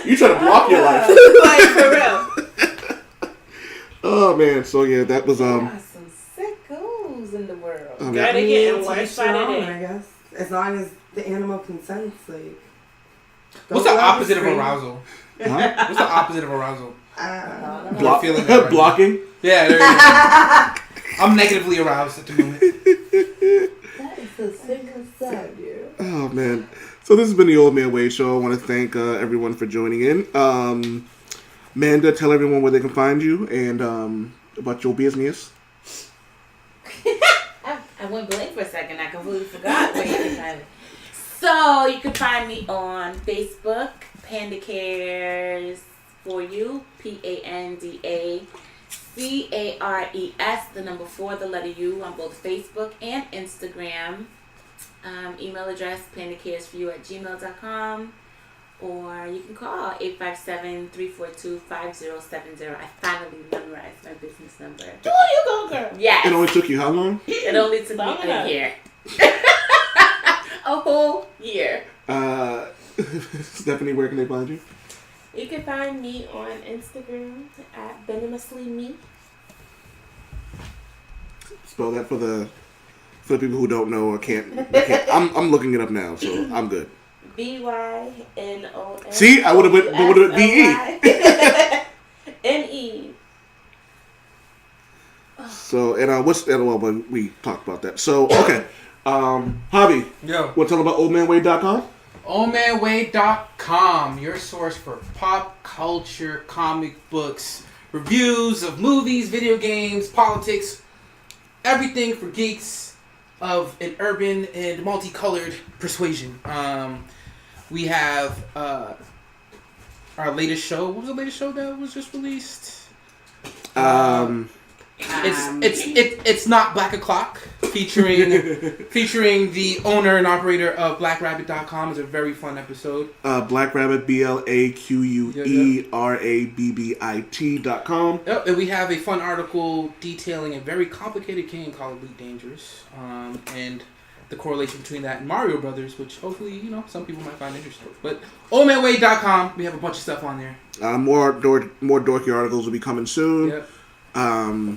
You try to block your life. like for real. Oh man, so yeah, that was Some sickos in the world. oh, Gotta man. get in Teach one their spot own, in I it. guess. As long as the animal consents, like. What's the Don't love opposite of scream. arousal? Huh? What's the opposite of arousal? Block- feeling that right blocking. Yeah, there you go. I'm negatively aroused at the moment. That is the sickest side, dude. Oh man. So this has been the Old Man Wade Show. I want to thank everyone for joining in. Manda, tell everyone where they can find you and about your business. I went blank for a second. I completely forgot where you can find me. So you can find me on Facebook, Panda Cares for You, PandaCares, the number 4, the letter U, on both Facebook and Instagram. Email address pandacaresforyou@gmail.com, or you can call 857-342-5070. I finally memorized my business number. Oh, you go, girl. Yes. It only took you how long? It only took me Long a enough. year. A whole year. Stephanie, where can they find you? You can find me on Instagram at venomouslyme. Spell that for the people who don't know or can't. I'm looking it up now, so I'm good. BYNON. See, I would have went BE. NE. So well, we talked about that. So okay, Javi, Yo. want to tell about oldmanwade.com? oldmanwade.com, your source for pop culture, comic books, reviews of movies, video games, politics, everything for geeks of an urban and multicolored persuasion. We have our latest show. What was the latest show that was just released? It's not Black O'Clock, featuring the owner and operator of BlackRabbit.com. It's a very fun episode. Black Rabbit, BlackRabbit.com. Yep, and we have a fun article detailing a very complicated game called Elite Dangerous, and the correlation between that and Mario Brothers, which hopefully some people might find interesting. But oldmanwade.com, we have a bunch of stuff on there. More dorky articles will be coming soon. Yep.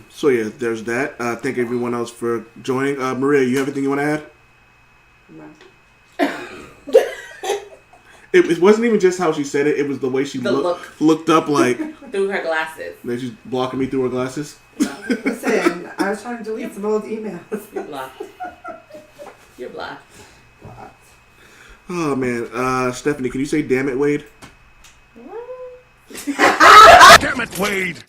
So yeah, there's that. Thank everyone else for joining. Maria, you have anything you want to add? No. It wasn't even just how she said it. It was the way she looked up like Through her glasses. like she's blocking me through her glasses. Listen, I was trying to delete some old emails. You're blocked. You're blocked. Oh man, Stephanie, can you say "Damn it, Wade"? Damn it, Wade.